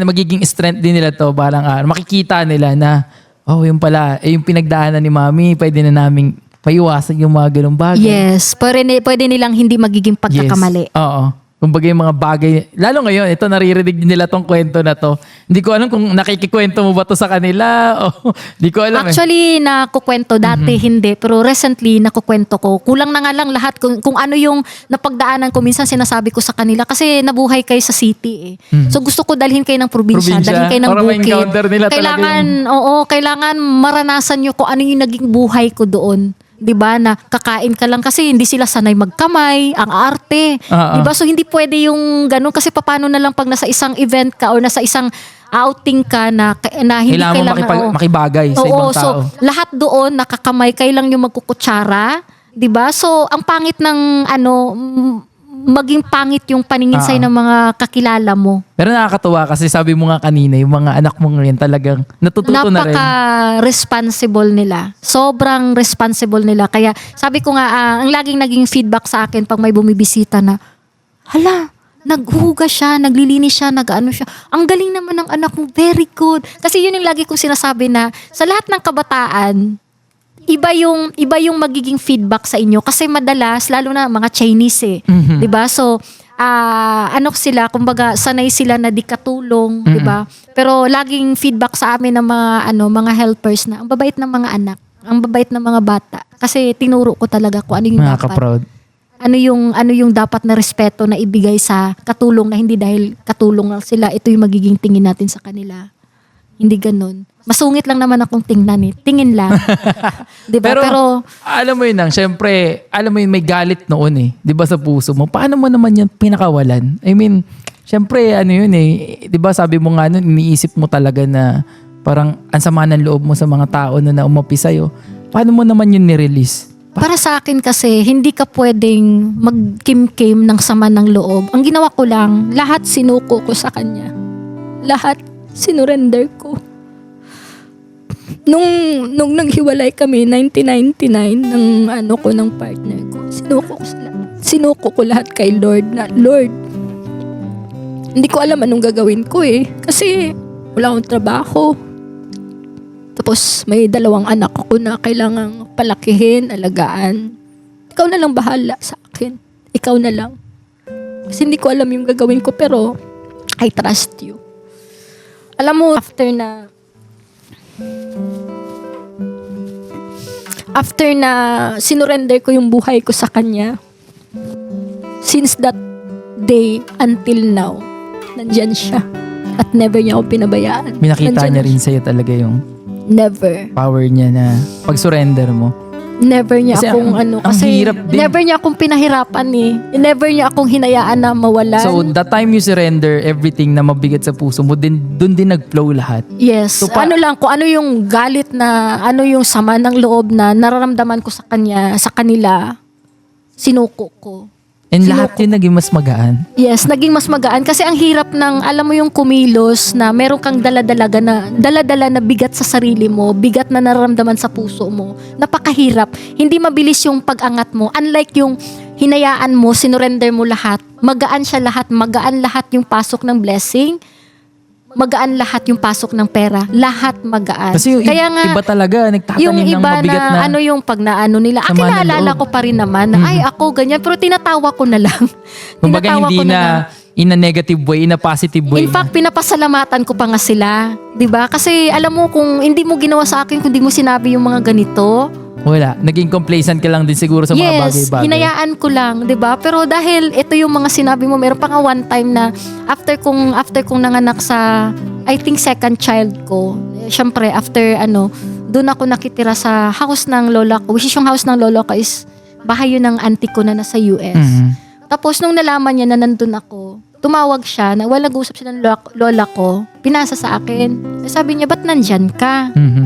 magiging strength din nila to, parang makikita nila na yung pala, yung pinagdaanan ni Mami, pwede na naming paiwasan yung mga ganung bagay. Yes, pwede nilang hindi magiging pagkakamali. Yes. Oo. Kumbaga yung mga bagay, lalo ngayon, ito naririnig din nila tong kwento na to. Hindi ko alam kung nakikikwento mo ba to sa kanila o hindi ko alam. Actually, nakukwento dati hindi, pero recently nakukwento ko. Kulang na nga lang lahat kung ano yung napagdaanan ko. Minsan sinasabi ko sa kanila kasi nabuhay kayo sa city So gusto ko dalhin kayo ng probinsya, dalhin kayo ng para bukid. ma-encounter nila Kailangan maranasan nyo kung ano yung naging buhay ko doon. 'Di ba na kakain ka lang kasi hindi sila sanay magkamay, ang arte. 'Di ba? So hindi pwede yung ganun kasi paano na lang pag nasa isang event ka o nasa isang outing ka na hindi kailangan makibagay sa ibang tao. So lahat doon nakakamay, kayo lang yung magkukutsara, 'di ba? So ang pangit ng maging pangit yung paningin sa'yo ng mga kakilala mo. Pero nakakatuwa kasi sabi mo nga kanina, yung mga anak mo ngayon talagang natututo na rin. Napaka-responsible nila. Sobrang responsible nila. Kaya sabi ko nga, ang laging naging feedback sa akin pag may bumibisita na, hala, naghuhuga siya, naglilinis siya, nag-ano siya. Ang galing naman ng anak mo, very good. Kasi yun yung lagi kong sinasabi na sa lahat ng kabataan, iba yung magiging feedback sa inyo kasi madalas lalo na mga Chinese 'di ba? So sila kumbaga sanay sila na di katulong, 'di ba? Pero laging feedback sa amin ng mga helpers na ang babait ng mga anak, ang babait ng mga bata kasi tinuro ko talaga kung ano yung dapat. Proud. Ano yung dapat na respeto na ibigay sa katulong na hindi dahil katulong lang sila, ito yung magiging tingin natin sa kanila. Hindi ganun. Masungit lang naman akong tingnan Tingin lang. Diba? Pero alam mo yun lang, syempre, alam mo yun, may galit noon Diba sa puso mo? Paano mo naman yan pinakawalan? I mean, syempre, diba sabi mo nga nun, iniisip mo talaga na parang ang sama ng loob mo sa mga tao na umapi sa'yo. Paano mo naman yun ni-release? Para sa akin kasi, hindi ka pwedeng magkim-kim ng sama ng loob. Ang ginawa ko lang, lahat sinuko ko sa kanya. Lahat sinurrender ko. Nung naghiwalay kami, 1999, ng partner ko, sinuko ko lahat kay Lord na, Lord, hindi ko alam anong gagawin ko kasi wala akong trabaho. Tapos may 2 anak ko na kailangang palakihin, alagaan. Ikaw na lang bahala sa akin. Ikaw na lang. Kasi hindi ko alam yung gagawin ko pero I trust you. Alam mo, after na sinurrender ko yung buhay ko sa kanya, since that day until now, nandyan siya. At never niya ako pinabayaan. Minakita niya rin sa'yo talaga yung never. Power niya na pag-surrender mo. Never niya kasi akong kasi hirap din. Never niya akong pinahirapan Never niya akong hinayaan na mawalan. So, the time you surrender everything na mabigat sa puso mo, dun din nag-flow lahat. Yes. So, kung ano yung galit na, ano yung sama ng loob na nararamdaman ko sa kanila, sinuko ko. And lahat yun naging mas magaan. Yes, naging mas magaan. Kasi ang hirap ng, alam mo yung kumilos na meron kang dala-dala na bigat sa sarili mo, bigat na nararamdaman sa puso mo. Napakahirap. Hindi mabilis yung pag-angat mo. Unlike yung hinayaan mo, sinurrender mo lahat, magaan siya lahat, magaan lahat yung pasok ng blessing, magaan lahat yung pasok ng pera. Lahat magaan. Kasi yung iba talaga, nagtatanim ng mabigat na yung pag naano nila. Kinaalala ko pa rin naman na, ay ako ganyan. Pero tinatawa ko na lang. Kumbaga hindi na in a negative way, in a positive way. In fact, pinapasalamatan ko pa nga sila. 'Di ba? Kasi alam mo, kung hindi mo ginawa sa akin, kung hindi mo sinabi yung mga ganito, wala. Naging complacent ka lang din siguro sa mga bagay-bagay. Yes, hinayaan ko lang, 'di ba? Pero dahil ito yung mga sinabi mo, meron pa nga one time na after kong nanganak sa, I think, second child ko, syempre after doon ako nakitira sa house ng lola ko, which is yung house ng lola ko is bahay yun ng auntie ko na nasa US. Tapos nung nalaman niya na nandun ako, tumawag siya, nag-usap siya ng lola ko, pinasa sa akin. Sabi niya, ba't nandyan ka? Mhm.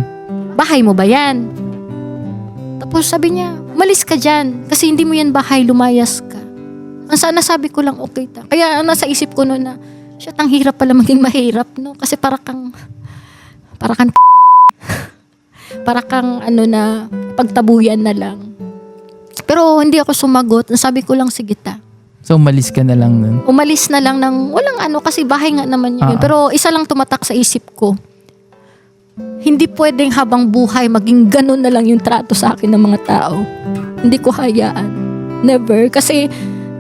Bahay mo ba yan? Tapos sabi niya, umalis ka dyan. Kasi hindi mo yan bahay, lumayas ka. Ang sana sabi ko lang, okay ta. Kaya ang nasa isip ko noon na, shit, ang hirap pala maging mahirap, no? Kasi para kang na pagtabuyan na lang. Pero hindi ako sumagot. Sabi ko lang, sige ta. So umalis ka na lang nun. Umalis na lang ng walang kasi bahay nga naman yun. Pero isa lang tumatak sa isip ko. Hindi pwedeng habang buhay maging ganun na lang yung trato sa akin ng mga tao. Hindi ko hayaan. Never. Kasi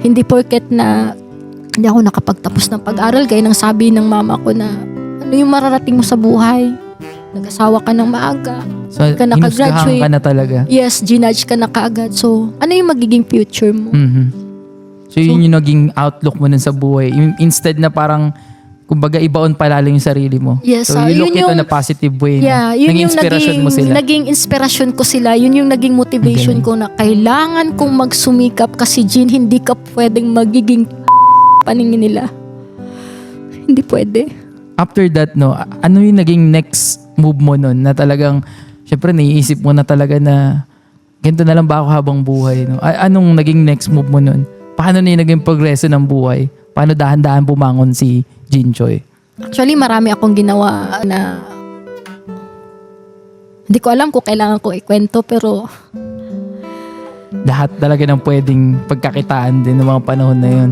hindi porket na hindi ako nakapagtapos ng pag-aral gaya ng sabi ng mama ko na ano yung mararating mo sa buhay? Nag-asawa ka ng maaga. So Ka nakagraduate. hinusgahan ka na talaga. Yes, ginudge ka na kaagad. So, ano yung magiging future mo? Mhm. So yun yung naging outlook mo nun sa buhay. Instead na parang, kumbaga ibaon palalo yung sarili mo. Yes, so you look yun ito yung- na positive way. Yeah, na. yun Naging yung inspiration mo sila. naging inspirasyon ko sila. Yun yung naging motivation ko na kailangan kong magsumikap kasi Jean, hindi ka pwedeng magiging paningin nila. Hindi pwede. After that, no, ano yung naging next move mo nun na talagang, syempre naiisip mo na talaga na ganito na lang ba ako habang buhay? No? Anong naging next move mo nun? Paano na yung naging progreso ng buhay? Paano dahan-dahan bumangon si Jean Choi? Actually, marami akong ginawa na hindi ko alam kung kailangan ko ikwento pero Lahat talaga ng pwedeng pagkakitaan din ng mga panahon na yun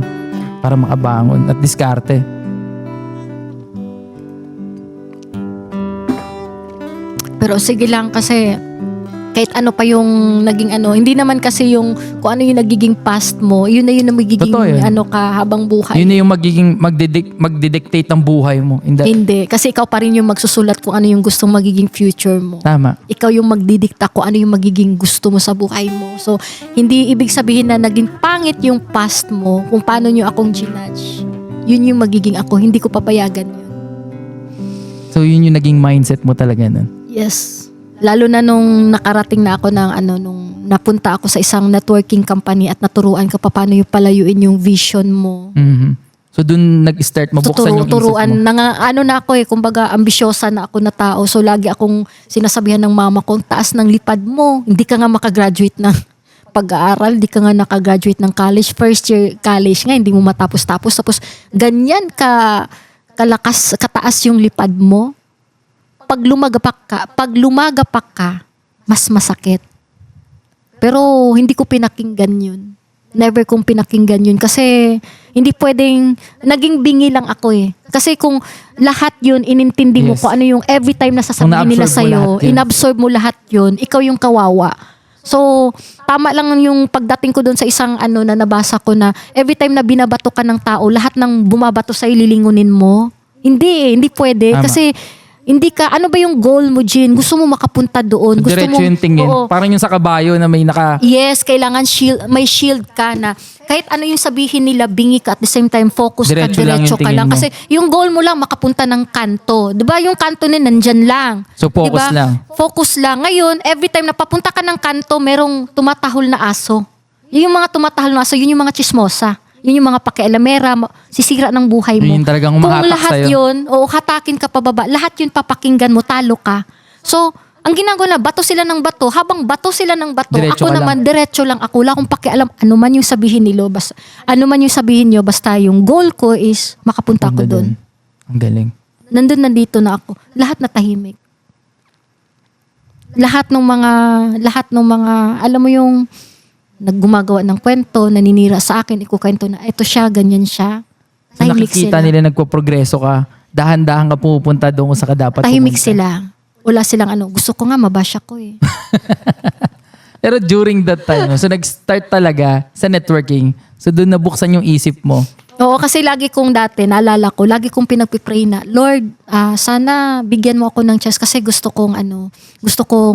para makabangon at diskarte. Pero sige lang kasi kahit ano pa yung naging hindi naman kasi yung kung ano yung nagiging past mo, yun na yun na magiging Totoo yun. ka habang buhay. Yun na yung magiging magdidictate ng buhay mo. Hindi. Kasi ikaw pa rin yung magsusulat kung ano yung gustong magiging future mo. Tama. Ikaw yung magdidikta kung ano yung magiging gusto mo sa buhay mo. So, hindi ibig sabihin na naging pangit yung past mo kung paano nyo akong ginudge. Yun yung magiging ako. Hindi ko papayagan yun. So yun yung naging mindset mo talaga nun. Yes. Lalo na nung nakarating na ako ng nung napunta ako sa isang networking company at naturuan ka paano yung palayuin yung vision mo. Mhm. So dun nag-start mabuksan yung isip Turuan mo. na ako kumbaga ambisyosa na ako na tao. So lagi akong sinasabihan ng mama ko, taas ng lipad mo. Hindi ka nga makagraduate ng pag-aaral, hindi ka nga nakagraduate ng college. First year college nga, hindi mo matapos-tapos. Tapos ganyan kataas yung lipad mo. Pag lumagapak ka, mas masakit. Pero hindi ko pinakinggan yun. Never kong pinakinggan yun kasi hindi pwedeng, naging bingi lang ako eh. Kasi kung lahat yun, inintindi mo Yes. kung ano yung every time na sasabihin Kung nila na-absorb mo sa'yo, lahat yun. inabsorb mo lahat yun, ikaw yung kawawa. So, tama lang yung pagdating ko doon sa isang na nabasa ko na every time na binabato ka ng tao, lahat ng bumabato sa'yo lilingunin mo. Hindi pwede. Tama. Kasi hindi ka, ano ba yung goal mo, Jean? Gusto mo makapunta doon. Gusto Diretso mo, yung tingin. Oo. Parang yung sa kabayo na may Yes, kailangan may shield ka na kahit ano yung sabihin nila, bingi ka at the same time focus Diretso ka, lang yung diretso ka tingin lang. mo. Kasi yung goal mo lang makapunta ng kanto. 'Di ba yung kanto na nandyan lang? So, focus Diba? lang. Focus lang. Ngayon, every time na papunta ka ng kanto, merong tumatahol na aso. Yung mga tumatahol na aso, yun yung mga chismosa. Yun yung mga pakialamera, sisira ng buhay mo. Yun yung talagang Kung umahatak lahat sa'yo. yun, o hatakin ka pababa, lahat yun papakinggan mo, talo ka. So, ang ginagawa na, bato sila ng bato. Habang bato sila ng bato, Diretso ako ka naman, diretso lang ako. Wala akong pakialam. Ano man yung sabihin nilo, basta yung goal ko is makapunta ako doon. Ang galing. Nandito na ako. Lahat na tahimik. Lahat ng mga, alam mo yung, naggumagawa ng kwento, naninira sa akin, ikukwento na, eto siya, ganyan siya. So Tahimik nakikita sila. nila nagpo-progreso ka. Dahan-dahan ka pupunta doon kung sa ka dapat Tahimik pumunta. sila. Wala silang gusto ko nga, mabash ako eh. Pero during that time, no, so nag-start talaga sa networking. So doon nabuksan yung isip mo. Oo, kasi lagi kong dati, naalala ko, lagi kong pinagpipray na, Lord, sana bigyan mo ako ng chance kasi gusto kong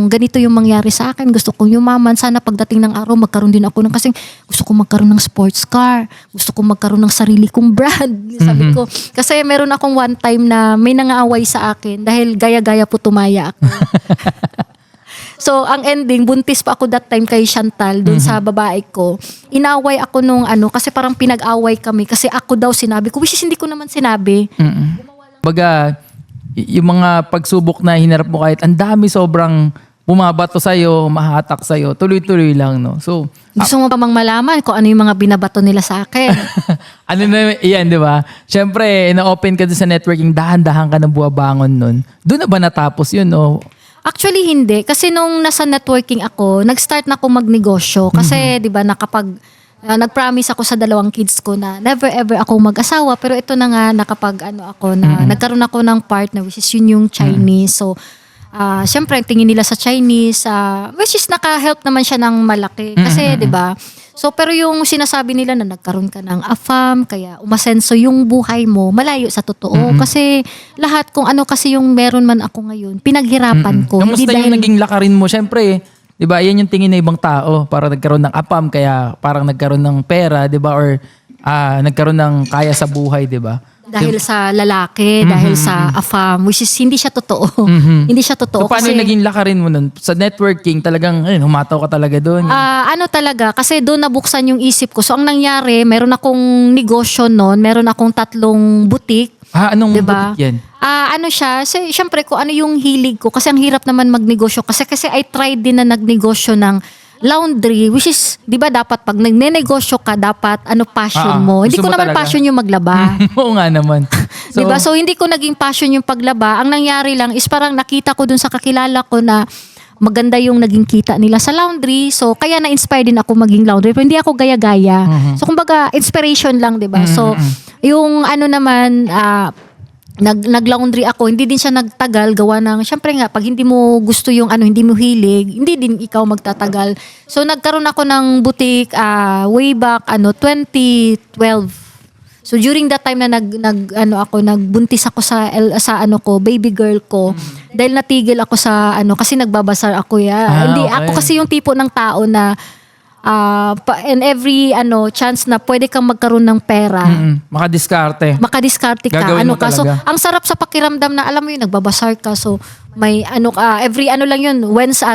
ganito yung mangyari sa akin, gusto kong yumaman, sana pagdating ng araw, magkaroon din ako kasi gusto kong magkaroon ng sports car, gusto kong magkaroon ng sarili kong brand, sabi ko. Kasi meron akong one time na may nangaaway sa akin dahil gaya-gaya po tumaya ako. So, ang ending, buntis pa ako that time kay Chantal, dun sa babae ko. Inaway ako nung kasi parang pinag-away kami. Kasi ako daw sinabi ko, which is hindi ko naman sinabi. Baga, yung mga pagsubok na hinarap mo kahit ang dami sobrang bumabato sa'yo, mahatak sa'yo, tuloy-tuloy lang, no? So, Gusto mo pa mang malaman kung ano yung mga binabato nila sa akin. ano na yan, di ba? Siyempre, na-open ka doon sa networking, dahan-dahan ka na buwabangon nun. Doon na ba natapos yun, no? Actually, hindi. Kasi nung nasa networking ako, nag-start na ako magnegosyo. Kasi, di ba, nag-promise ako sa 2 kids ko na never ever ako mag-asawa. Pero ito na nga, nagkaroon ako ng partner, which is yun yung Chinese. So, syempre, tingin nila sa Chinese, which is naka-help naman siya ng malaki. Kasi, di ba? So, pero yung sinasabi nila na nagkaroon ka ng AFAM, kaya umasenso yung buhay mo, malayo sa totoo. Kasi lahat, kung ano kasi yung meron man ako ngayon, pinaghirapan ko. Kamusta yung naging lakarin mo? Siyempre, di ba, yan yung tingin ng ibang tao. Para nagkaroon ng AFAM, kaya parang nagkaroon ng pera, di ba? Or nagkaroon ng kaya sa buhay, di ba? Dahil sa lalaki, dahil sa AFAM, which is hindi siya totoo. Hindi siya totoo. So, paano yung naging lakarin mo nun? Sa networking, talagang humataw ka talaga doon. Talaga, kasi doon nabuksan yung isip ko. So, ang nangyari, meron akong negosyo noon, meron akong 3 butik. Anong Diba? butik yan? Siya, syempre kung ano yung hilig ko, kasi ang hirap naman magnegosyo. Kasi I tried din na nagnegosyo ng laundry, which is, di ba dapat pag nagnenegosyo ka, dapat passion mo. Hindi Gusto ko mo naman talaga? passion yung maglaba. Oo nga naman. So, Diba? So, hindi ko naging passion yung paglaba. Ang nangyari lang is parang nakita ko dun sa kakilala ko na maganda yung naging kita nila sa laundry. So, kaya na-inspire din ako maging laundry. Pero hindi ako gaya-gaya. So, kumbaga, inspiration lang, diba? So, yung naman, nag-laundry ako, hindi din siya nagtagal gawa ng, syempre nga, pag hindi mo gusto yung hindi mo hilig, hindi din ikaw magtatagal. So, nagkaroon ako ng butik way back, 2012. So, during that time na nagbuntis ako sa baby girl ko, dahil natigil ako sa, kasi nagbabasar ako Hindi, okay. ako kasi yung tipo ng tao na, and every chance na pwede kang magkaroon ng pera, makadiskarte. makadiskarte ka. Gagawin mo So, talaga. ang sarap sa pakiramdam na alam mo yun, nagbabasar ka. So, may every lang yun,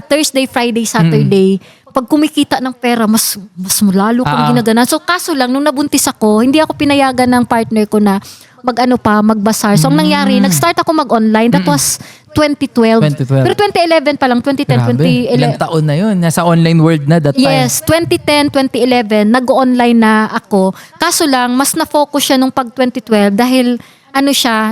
Thursday, Friday, Saturday. Pag kumikita ng pera, mas lalo kang ginaganan. So, kaso lang, nung nabuntis ako, hindi ako pinayagan ng partner ko na magbasar. So, ang nangyari, nag-start ako mag-online. That was 2012. 2012. Pero 2011 pa lang, 2010, Grabe. 2011. Ilang taon na yun. Nasa online world na that time. Yes, 2010, 2011, nag-online na ako. Kaso lang, mas na-focus siya nung pag 2012 dahil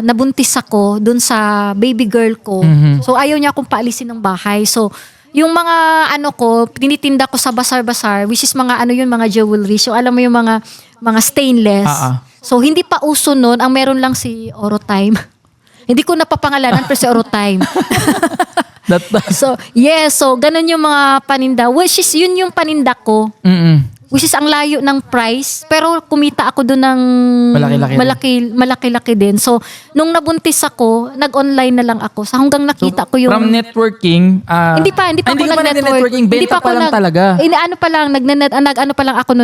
nabuntis ako dun sa baby girl ko. So, ayaw niya akong paalisin ng bahay. So, yung mga ko, tinitinda ko sa basar-basar, which is mga mga jewelry. So, alam mo yung mga stainless. So, hindi pa uso nun. Ang meron lang si Orotime. Hindi ko napapangalanan pero si Orotime. So, yes. So, ganun yung mga paninda. Which is, yun yung paninda ko. Which is, ang layo ng price. Pero kumita ako doon ng malaki-laki din. So, nung nabuntis ako, nag-online na lang ako. So, hanggang nakita ko yung... From networking, Hindi pa ako nag-networking. Benta pa lang talaga.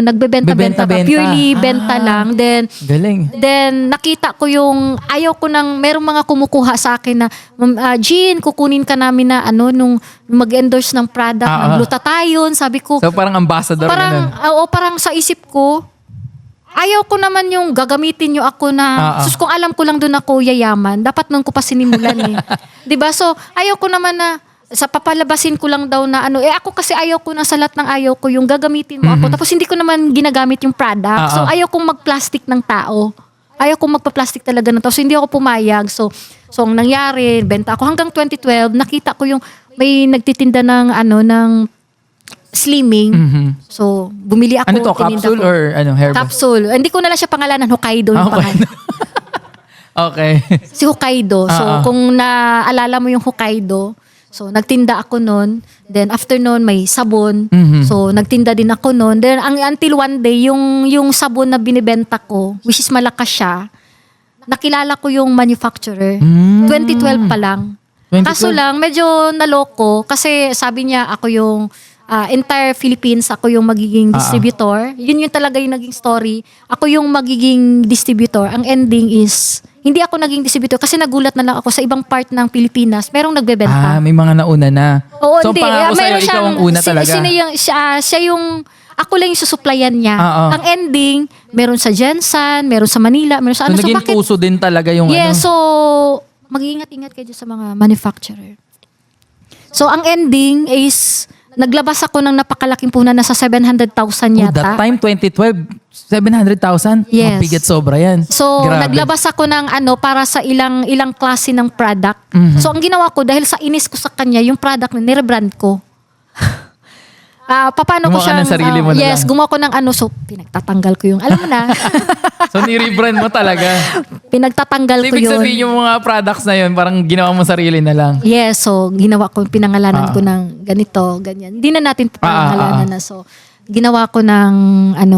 Nagbebenta-benta. Purely benta lang. Then, nakita ko yung, ayaw ko nang, merong mga kumukuha sa akin na, Jean, kukunin ka namin na, nung mag-endorse ng product, ng glutathione. Sabi ko, So parang ambassador ganun. parang sa isip ko, ayaw ko naman yung gagamitin nyo ako na, sus, kung alam ko lang doon ako yayaman, dapat nung ko pa sinimulan eh. 'Di ba? So, ayaw ko naman na, sa papalabasin ko lang daw na ako kasi ayaw ko na sa lahat ng ayaw ko yung gagamitin mo ako, tapos hindi ko naman ginagamit yung product. So, ayaw kong mag-plastic ng tao. Ayaw kong magpa-plastic talaga ng tao. So, hindi ako pumayag. So ang nangyari, benta ako hanggang 2012, nakita ko yung may nagtitinda ng ng slimming. So, bumili ako. Ano to? tininda Capsule ko. or herbal? Capsule. Hindi ko na lang siya pangalanan. Hokkaido yung pangalan. Okay. Si Hokkaido. So, kung naalala mo yung Hokkaido, so, nagtinda ako nun. Then, after nun, may sabon. So, nagtinda din ako nun. Then, until one day, yung sabon na binibenta ko, which is malakas siya, nakilala ko yung manufacturer. 2012 pa lang. 2012? Kaso lang, medyo naloko kasi sabi niya ako yung entire Philippines, ako yung magiging distributor. Yun yung talaga yung naging story. Ako yung magiging distributor. Ang ending is, hindi ako naging distributor kasi nagulat na lang ako sa ibang part ng Pilipinas, merong nagbebenta. May mga nauna na. Oo, So, hindi. pangako sa'yo, Meron ikaw ang una talaga. Siya yung, ako lang yung susuplayan niya. Oo. Ang ending, meron sa Jensen, meron sa Manila, meron sa So, ano. naging bakit? uso din talaga yung So, mag-iingat-ingat kayo sa mga manufacturer. So, ang ending is, naglabas ako ng napakalaking puhunan na sa 700,000 that yata. time, 2012, 700,000? Yes. Mabigat sobra yan. So, Grabe. naglabas ako ng para sa ilang klase ng product. So, ang ginawa ko, dahil sa inis ko sa kanya, yung product na nirebrand ko. Paano ko Gumawa ka siya? ng sarili mo na yes, lang. gumawa ko ng so, pinagtatanggal ko yung, alam mo na, So, ni-rebrand mo talaga. pinagtatanggal So, ko ibig yun. sabihin yung mga products na yun, parang ginawa mo sarili na lang. Yes, so ginawa ko, pinangalanan ko ng ganito, ganyan. Hindi na natin papangalanan na. So, ginawa ko ng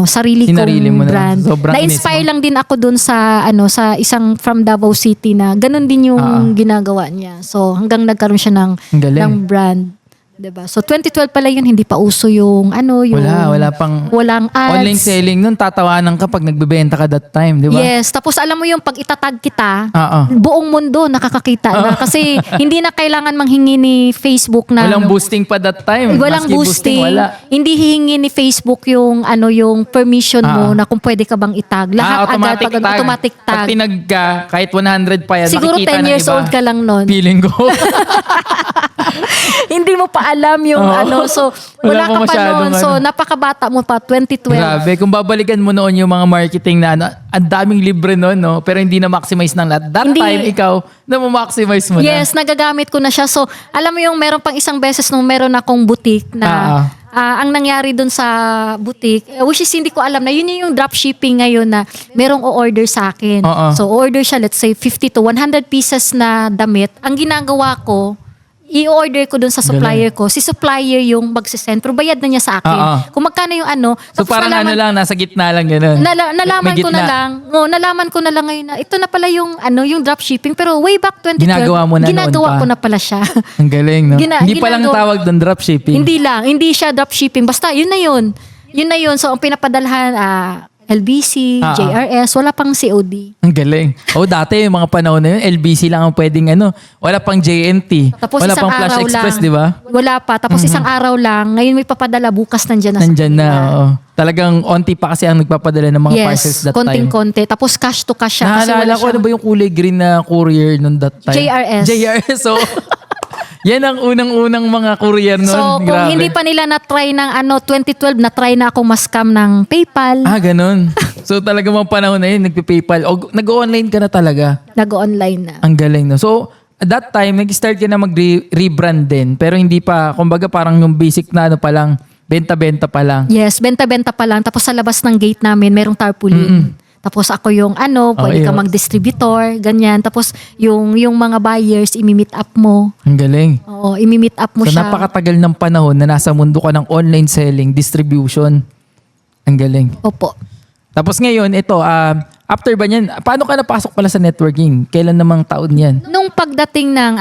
sarili Sinarili mo kong na. brand. Sobrang Na-inspire inis mo. lang din ako dun sa sa isang from Davao City na ganun din yung ginagawa niya. So, hanggang nagkaroon siya Ang galing. ng brand. 'Di ba? So 2012 pala yun, hindi pa uso yung yung Wala pang walang ads. online selling nun, tatawanan ka pag nagbebenta ka that time, di ba? Yes, tapos alam mo yung pag itatag kita, Oo. buong mundo nakakakita na kasi hindi na kailangan manghingi ni Facebook na Walang boosting pa that time. walang Maski boosting. wala. Hindi hihingi ni Facebook yung yung permission mo na kung pwede ka bang itag. Lahat agad pag automatic Pag tag. tinag ka, kahit 100 pa yan, Siguro makikita 10 ng years iba. old ka lang nun. Feeling ko. Hindi mo pa alam yung Oo. So, Wala wala pa ka pa masyadong noon. So, napakabata mo pa, 2012. Grabe, kung babalikan mo noon yung mga marketing na ang daming libre noon, no? Pero hindi na maximize ng lahat. That Hindi. time, ikaw, na maximize mo na. Yes, nagagamit ko na siya. So, alam mo yung meron pang isang beses nung meron akong boutique na ang nangyari dun sa boutique, which is hindi ko alam na yun yung dropshipping ngayon na merong o-order sa akin. Oo. So, order siya, let's say 50 to 100 pieces na damit. Ang ginagawa ko, i-order ko dun sa supplier ko. Si supplier yung magsisend, pero bayad na niya sa akin. Oo. Kung magkano yung So parang nasa gitna lang gano'n. Nalaman May ko na gitna. lang. Nalaman ko na lang ngayon na ito na pala yung yung dropshipping, pero way back 2012 Ginagawa mo na noon ginagawa pa. ko na pala siya. Ang galing, no? Hindi pa lang ginagawa- tawag doon dropshipping. Hindi siya dropshipping. Basta yun na yun. Yun na yun. So ang pinapadalhan LBC, JRS, wala pang COD. Ang galing. Dati yung mga panahon na yun, LBC lang ang pwedeng wala pang JNT. Tapos Wala isang pang Flash araw Express, lang. di ba? Wala pa. Tapos isang araw lang. Ngayon may papadala, bukas nandyan na Nandyan na, kanila. oo. Talagang onti pa kasi ang nagpapadala ng mga parcels Yes, that time. konting-konti. Tapos cash to cash siya. Kasi Naalala wala ko, ano siyang- ba yung kulay green na courier nun that time? JRS. JRS, so... Yan ang unang-unang mga courier nun. So, kung Grabe. hindi pa nila na-try ng 2012, na-try na akong ma-scam ng PayPal. Ganun. So, talaga mga panahon na yun, nagpi-PayPal. O, nag-online ka na talaga. Nag-online na. Ang galing, no? So, at that time, nag-start ka na mag-rebrand din. Pero hindi pa, kumbaga parang yung basic na pa lang, benta-benta pa lang. Yes, benta-benta pa lang. Tapos sa labas ng gate namin, merong tarpaulin. Tapos ako yung pwede ka yes. mag-distributor, ganyan. Tapos yung mga buyers, imi-meet up mo. Ang galing. Oo, imi-meet up mo So, siya. napakatagal ng panahon na nasa mundo ka ng online selling, distribution. Ang galing. Opo. Tapos ngayon, ito, after ba niyan, paano ka napasok pala sa networking? Kailan namang taon yan? Nung pagdating ng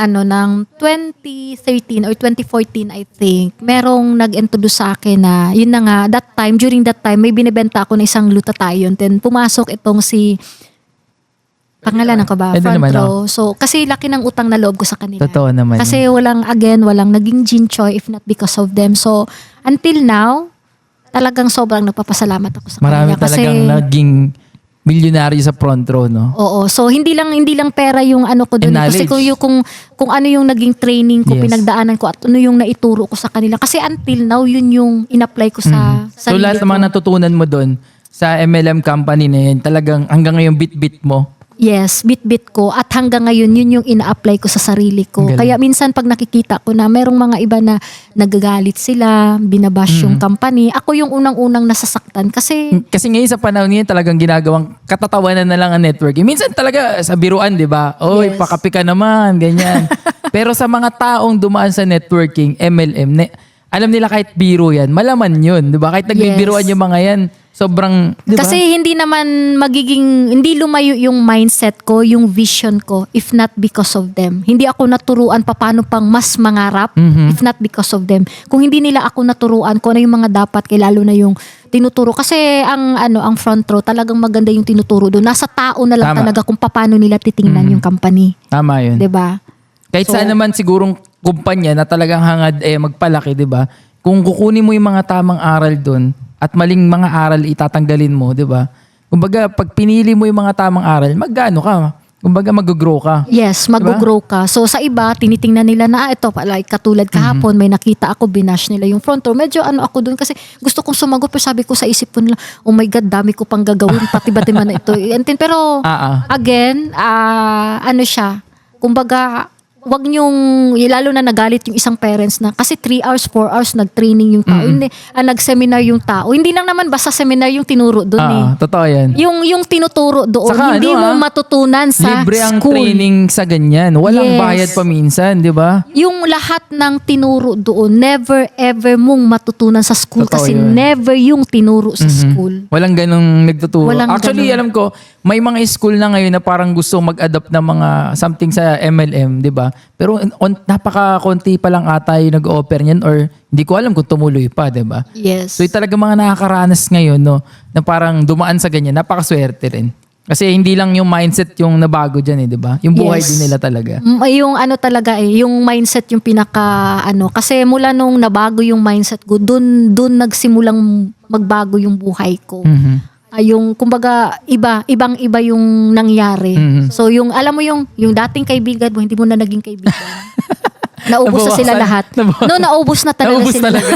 2013 or 2014, I think, merong nag-introduce sa akin na, yun na nga, during that time, may binibenta ako ng isang glutathione. Then, pumasok itong si, pangalanan ko ba? Pwede Front naman, row. So, kasi laki ng utang na loob ko sa kanila. Totoo naman. Kasi walang naging Jinchoy if not because of them. So, until now, talagang sobrang nagpapasalamat ako sa Marami kanila. Kasi, talagang naging milyonaryo sa front row, no? oo. So, hindi lang pera yung ko And doon. Kasi knowledge. kung ano yung naging training ko, Yes. pinagdaanan ko, at ano yung naituro ko sa kanila. Kasi until now, yun yung in-apply ko sa So sarili lahat ng ko. mga natutunan mo doon sa MLM company na yun, talagang hanggang ngayon bit-bit mo. Yes, bit-bit ko. At hanggang ngayon, yun yung ina-apply ko sa sarili ko. Ang galing. Kaya minsan pag nakikita ko na merong mga iba na nagagalit sila, binabash yung company, ako yung unang-unang nasasaktan. Kasi, Kasi ngayon sa panahon ngayon talagang ginagawang katatawanan na lang ang networking. Minsan talaga sa biruan, di ba? Oy, Yes. pakapi ka naman, ganyan. Pero sa mga taong dumaan sa networking, MLM, alam nila kahit biro yan, malaman yun, di ba? Kahit nagbibiruan Yes. yung mga yan, sobrang, di ba? kasi hindi naman hindi lumayo yung mindset ko, yung vision ko, if not because of them. Hindi ako naturuan paano pang mas mangarap, if not because of them. Kung hindi nila ako naturuan kung ano yung mga dapat, kaya lalo na yung tinuturo. Kasi ang front row, talagang maganda yung tinuturo doon. Nasa tao na lang Tama. talaga kung paano nila titingnan yung company. Tama yun. 'Di ba? Kahit So- saan naman sigurong kumpanya na talagang hangad magpalaki, di ba? Kung kukunin mo yung mga tamang aral doon at maling mga aral itatanggalin mo, di ba? Kumbaga, pag pinili mo yung mga tamang aral, magano ka? Kumbaga, mag-grow ka. Yes, mag-grow ka. So sa iba, tinitingnan nila na ito, like katulad kahapon, may nakita ako, binash nila yung front row. Medyo ako doon kasi gusto kong sumagot, pero sabi ko sa isip ko nila, oh my God, dami ko pang gagawin, pati ba naman na ito. Pero again, ano siya, kumbaga, wag niyong, lalo na nagalit yung isang parents na, kasi 3 hours, 4 hours nag-training yung tao, hindi, nag-seminar yung tao. Hindi lang naman basta seminar yung tinuro doon eh. Totoo yan. Yung tinuturo doon, Saka hindi mo matutunan sa Libre ang school. training sa ganyan. Walang Yes. bayad pa minsan, di ba? Yung lahat ng tinuro doon, never ever mong matutunan sa school. Totoo Kasi yun. never yung tinuro sa school. Walang ganong nagtuturo. Walang Actually, ganun. alam ko, may mga school na ngayon na parang gusto mag-adopt ng mga something sa MLM, di ba? Pero napaka-konti pa lang ata yung nag-offer niyan or hindi ko alam kung tumuloy pa, di ba? Yes. So, yung talaga mga nakakaranas ngayon, no, na parang dumaan sa ganyan, napakaswerte rin. Kasi hindi lang yung mindset yung nabago dyan, di ba? Yung buhay Yes. din nila talaga. Yung talaga yung mindset yung pinaka kasi mula nung nabago yung mindset ko, dun nagsimulang magbago yung buhay ko. Yung kumbaga ibang-iba yung nangyari. So yung alam mo yung dating kaibigan mo, hindi mo na naging kaibigan. Naubos na sila Nabawasan. lahat. No, naubos na talaga Naubos sila. talaga.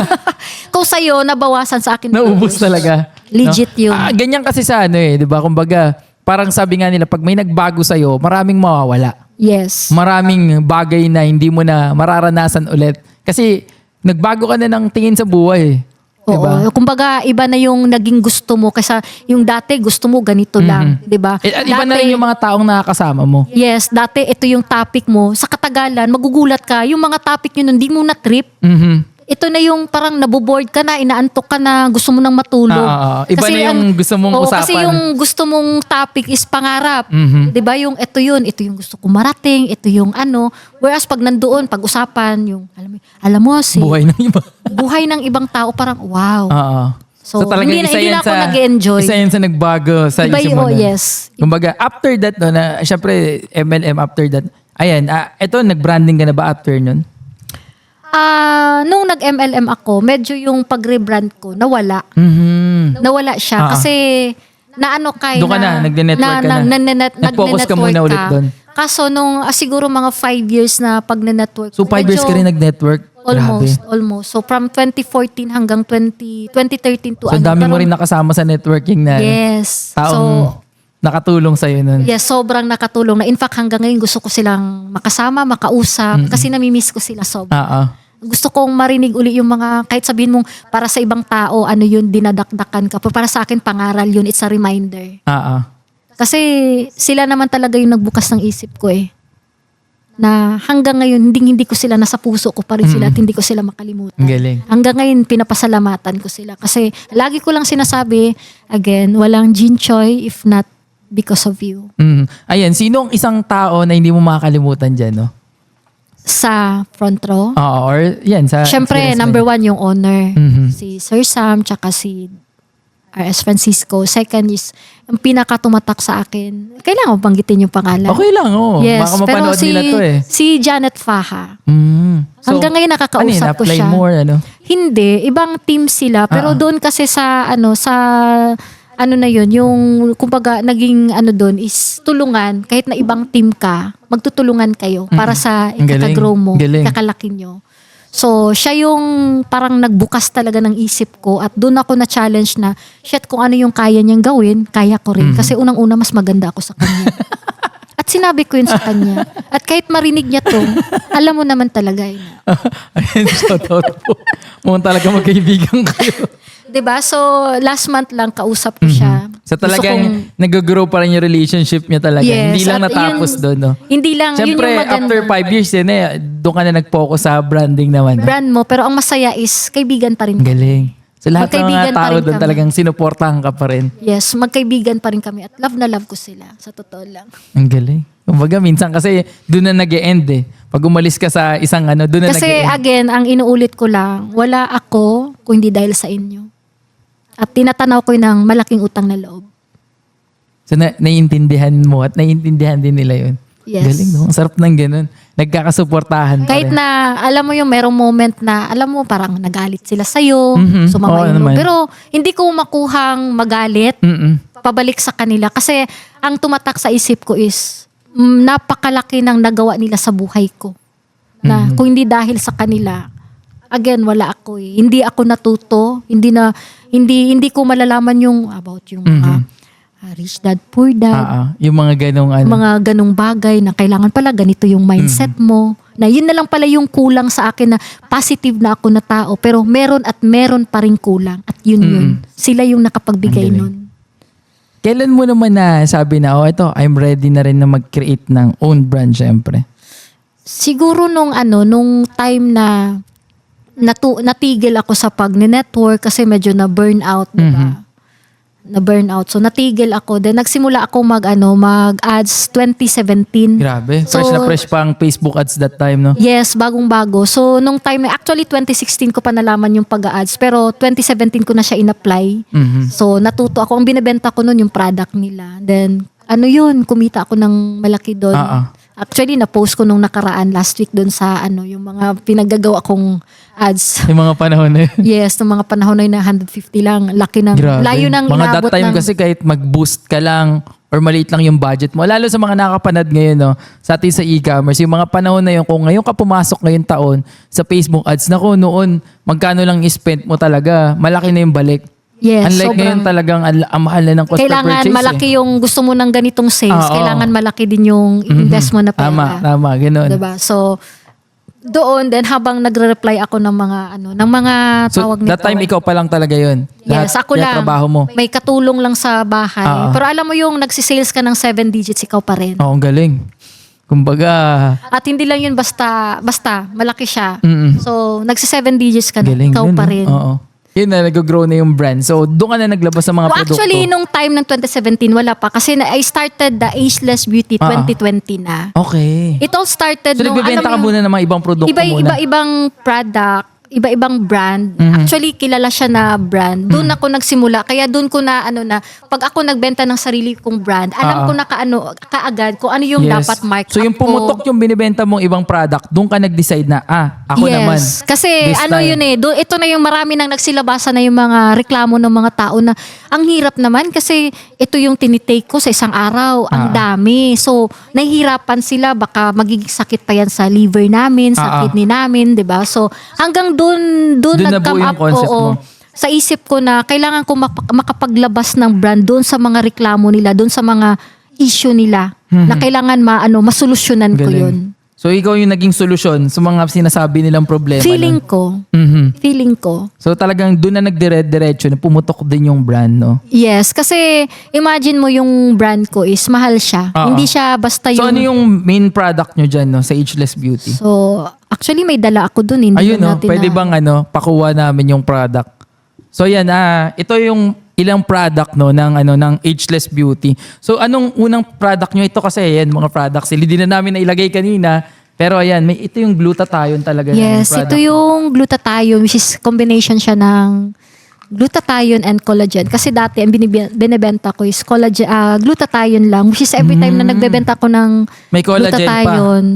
Kung sa'yo, nabawasan sa akin. Naubos talaga. Legit yun. Ganyan kasi sa di ba? Kumbaga, parang sabi nga nila, pag may nagbago sa'yo, maraming mawawala. Yes. Maraming bagay na hindi mo na mararanasan ulit. Kasi nagbago ka na ng tingin sa buhay. Oo. Diba? Kumbaga, iba na yung naging gusto mo kaysa yung dati gusto mo ganito lang. 'Di ba? At iba na rin yung mga taong nakakasama mo. Yes, dati ito yung topic mo. Sa katagalan, magugulat ka. Yung mga topic yun, hindi mo na trip. Ito na yung parang naboboard ka na, inaantok ka na, gusto mo nang matulog. Iba na yung gusto mong usapan. Kasi yung gusto mong topic is pangarap. 'Di ba? Yung ito yung gusto ko marating, ito yung Whereas pag nandoon, pag-usapan, yung alam mo si Buhay ng iba. buhay ng ibang tao parang wow. So, talagang hindi na ako nag-enjoy. Isa yan sa nagbago sa Iba isip mo. nun. yes. Kumbaga, after that, no, na, syempre, MLM after that, ayan, eto, nag-branding ka na ba after nun? Nung nag-MLM ako, medyo yung pag-rebrand ko, nawala. Nawala siya. Kasi, Doon ka na, nagde-network ka na. Nag-focus ka muna ulit doon. Kaso nung siguro mga 5 years na pag-network. So, 5 years ka rin nag-network? Almost. So, from 2014 hanggang 2013 to So, dami mo rin nakasama sa networking na Yes. taong nakatulong sa'yo nun. Yes, sobrang nakatulong. Na in fact, hanggang ngayon gusto ko silang makasama, makausap. Kasi namimiss ko sila sobra. Gusto kong marinig uli yung mga, kahit sabihin mong para sa ibang tao, yun, dinadakdakan ka. Pero para sa akin, pangaral yun. It's a reminder. Kasi sila naman talaga yung nagbukas ng isip ko na hanggang ngayon, hindi ko sila nasa puso ko pa rin sila at hindi ko sila makalimutan. Ang galing. Hanggang ngayon, pinapasalamatan ko sila. Kasi lagi ko lang sinasabi, again, walang Jean Choi if not because of you. Ayan, sino ang isang tao na hindi mo makakalimutan dyan, no? Sa front row. Or yan, sa Siyempre, experience mo number yun. 1 yung owner. Si Sir Sam, tsaka si R.S. Francisco. Second is, ang pinakatumatak sa akin, kailangan ko banggitin yung pangalan. Okay lang, Yes, Baka mapanood nila to si Janet Faha. So, Hanggang ngayon nakakausap ko apply siya. mo or ano? Hindi, ibang team sila. Pero doon kasi sa na yun, yung kumbaga naging doon is tulungan. Kahit na ibang team ka, magtutulungan kayo para sa Ang galing. ikaka-grow mo, Galing. ikakalaki nyo. So, siya yung parang nagbukas talaga ng isip ko at doon ako na-challenge na, shit, kung ano yung kaya niyang gawin, kaya ko rin. Kasi unang-una, mas maganda ako sa kanya. At sinabi ko yun sa kanya. At kahit marinig niya to, alam mo naman talaga yun. Ayan, shoutout po. Mukhang talaga magkaibigan kayo. 'Di ba? So, last month lang kausap ko siya. So Gusto talagang kong- nag-grow pa rin yung relationship niya talaga. Yes, Hindi lang at natapos yun- doon, no? Hindi lang, Siyempre, yun yung maganda. after 5 years din doon ka na nag-focus sa branding naman. Brand mo, pero ang masaya is kaibigan pa rin Ang kami. galing. So lahat ng Magkaibigan mga pa tao rin doon kami. talagang sinuportahan ka pa rin. Yes, magkaibigan pa rin kami at love na love ko sila. Sa totoo lang. Ang galing. Kumbaga minsan kasi doon na nag-e-end Pag umalis ka sa isang doon na Kasi nag-e-end. again, ang inuulit ko lang, wala ako kung hindi dahil sa inyo. At tinatanaw ko ng malaking utang na loob. So naiintindihan mo at naiintindihan din nila yun. Yes. Galing, no? Ang sarap ng ganun. Nagkakasuportahan pa Kahit rin. na, alam mo yung merong moment na, alam mo parang nagalit sila sa'yo, Mhm. Oo sumama yung naman. loob. Pero hindi ko makuhang magalit, pabalik sa kanila. Kasi ang tumatak sa isip ko is, napakalaki ng nagawa nila sa buhay ko. Na kung hindi dahil sa kanila, again, wala ako eh. Hindi ako natuto, hindi ko malalaman yung about yung mga rich dad, poor dad, Yung mga ganong ano. mga ganong bagay na kailangan pala ganito yung mindset mo. Na yun na lang pala yung kulang sa akin na positive na ako na tao pero meron at meron pa rin kulang at yun. Sila yung nakapagbigay Ang galing. nun. Kailan mo naman na sabi na, ito, I'm ready na rin na mag-create ng own brand, syempre? Siguro nung time na natigil ako sa pag-network kasi medyo na burnout, diba? Na burnout. So natigil ako. Then nagsimula ako mag-ads 2017. Grabe. So, Fresh na fresh pa ang Facebook ads that time, no? Yes, bagong-bago. So, nung time, actually 2016 ko pa nalaman yung pag-ads, pero 2017 ko na siya in-apply. So, natuto ako. Ang binibenta ko nun yung product nila. Then, kumita ako ng malaki doon. Actually, na-post ko nung nakaraan last week doon sa yung mga pinaggagawa kong ads. Yung mga panahon na yun. Yes, nung mga panahon na yun na 150 lang. Laki ng, Grabe. layo ng mga that inabot time ng... kasi kahit mag-boost ka lang or maliit lang yung budget mo. Lalo sa mga nakapanad ngayon, no? Sa atin sa e-commerce, yung mga panahon na yun, kung ngayon ka pumasok ngayon taon sa Facebook ads, naku, noon, magkano lang i-spend mo talaga, malaki na yung balik. Yes, Unlike ngayon talagang ang mahal na ng cost per kailangan purchase. malaki yung gusto mo ng ganitong sales. Oo. Kailangan malaki din yung invest mo na pera. Tama, ganun. Diba? So, doon din habang nagre-reply ako ng mga So, tawag nito. that time ikaw pa lang talaga yun? Yes, ako lang. Trabaho mo? May katulong lang sa bahay. Pero alam mo yung nagsisales ka ng 7 digits, ikaw pa rin. Oo, ang galing. Kumbaga, At hindi lang yun basta malaki siya. Mm-mm. So, nagsi 7 digits ka na, galing ikaw din, pa no? rin. Oo. Yun na, nag-grow na yung brand. So, doon ka na naglabas ng mga Well, produkto. actually, nung time ng 2017, wala pa. Kasi I started the Ageless Beauty 2020 na. Okay. It all started So, nung... nagbibenta ka muna ng mga ibang produkto muna? Iba-ibang product, iba-ibang brand. Actually, kilala siya na brand. Doon ako nagsimula. Kaya doon ko na, pag ako nagbenta ng sarili kong brand, alam ko na kaagad kung ano yung Yes. dapat mark So, yung up ko. pumutok yung binibenta mong ibang product, doon ka nag-decide na, ako naman. Kasi This time. yun ito na yung marami nang nagsilabasan na yung mga reklamo ng mga tao na ang hirap naman kasi ito yung tinitake ko sa isang araw. Ang dami. So, nahihirapan sila. Baka magiging sakit pa yan sa liver namin, sa kidney namin, di ba? So, hanggang doon Doon nag-come nabuo yung up. concept mo. Sa isip ko na kailangan ko makapaglabas ng brand doon sa mga reklamo nila, doon sa mga issue nila na kailangan masolusyonan ko Galing. yun. So, ikaw yung naging solusyon sa mga sinasabi nilang problema. Feeling ko. Feeling ko. So, talagang doon na nagdire-diretso na pumutok din yung brand, no? Yes, kasi imagine mo yung brand ko is mahal siya. Hindi siya basta So, yung... ano yung main product nyo dyan, no? Sa Ageless Beauty? So, actually may dala ako dun. Hindi Ayun, no? natin Pwede bang, pakuha namin yung product? So, yan, ito yung ilang product, no, ng Ageless Beauty. So, anong unang product nyo? Ito kasi, yan, mga products. Hindi na namin nailagay kanina. Pero ayan, ito yung glutathione talaga. Yes, na product. ito yung glutathione, which is combination siya ng glutathione and collagen. Kasi dati, ang binibenta ko is glutathione lang. Which is every time na nagbebenta ko ng May collagen glutathione,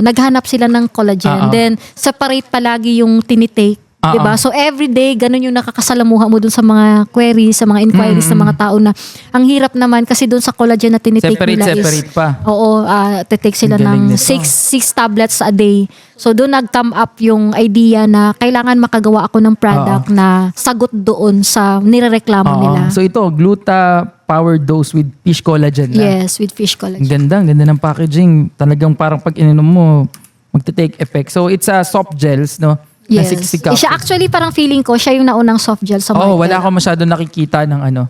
naghanap sila ng collagen. Then, separate palagi yung tinitake. Diba? So every day, ganun yung nakakasalamuha mo dun sa mga queries, sa mga inquiries ng mga tao na ang hirap naman kasi dun sa collagen na tinitake nila Separate is... pa. Oo, titake sila Galing ng nito. 6 tablets a day. So doon nag-come up yung idea na kailangan makagawa ako ng product na sagot doon sa nirereklamo nila. So ito, Gluta Power Dose with Fish Collagen lang. Yes, with fish Ang collagen. ganda ng packaging. Talagang parang pag ininom mo, magte-take effect. So it's a soft gels, no? Na Yes. 60 Siya actually parang feeling ko, siya yung naunang soft gel sa market. wala akong masyado nakikita ng no,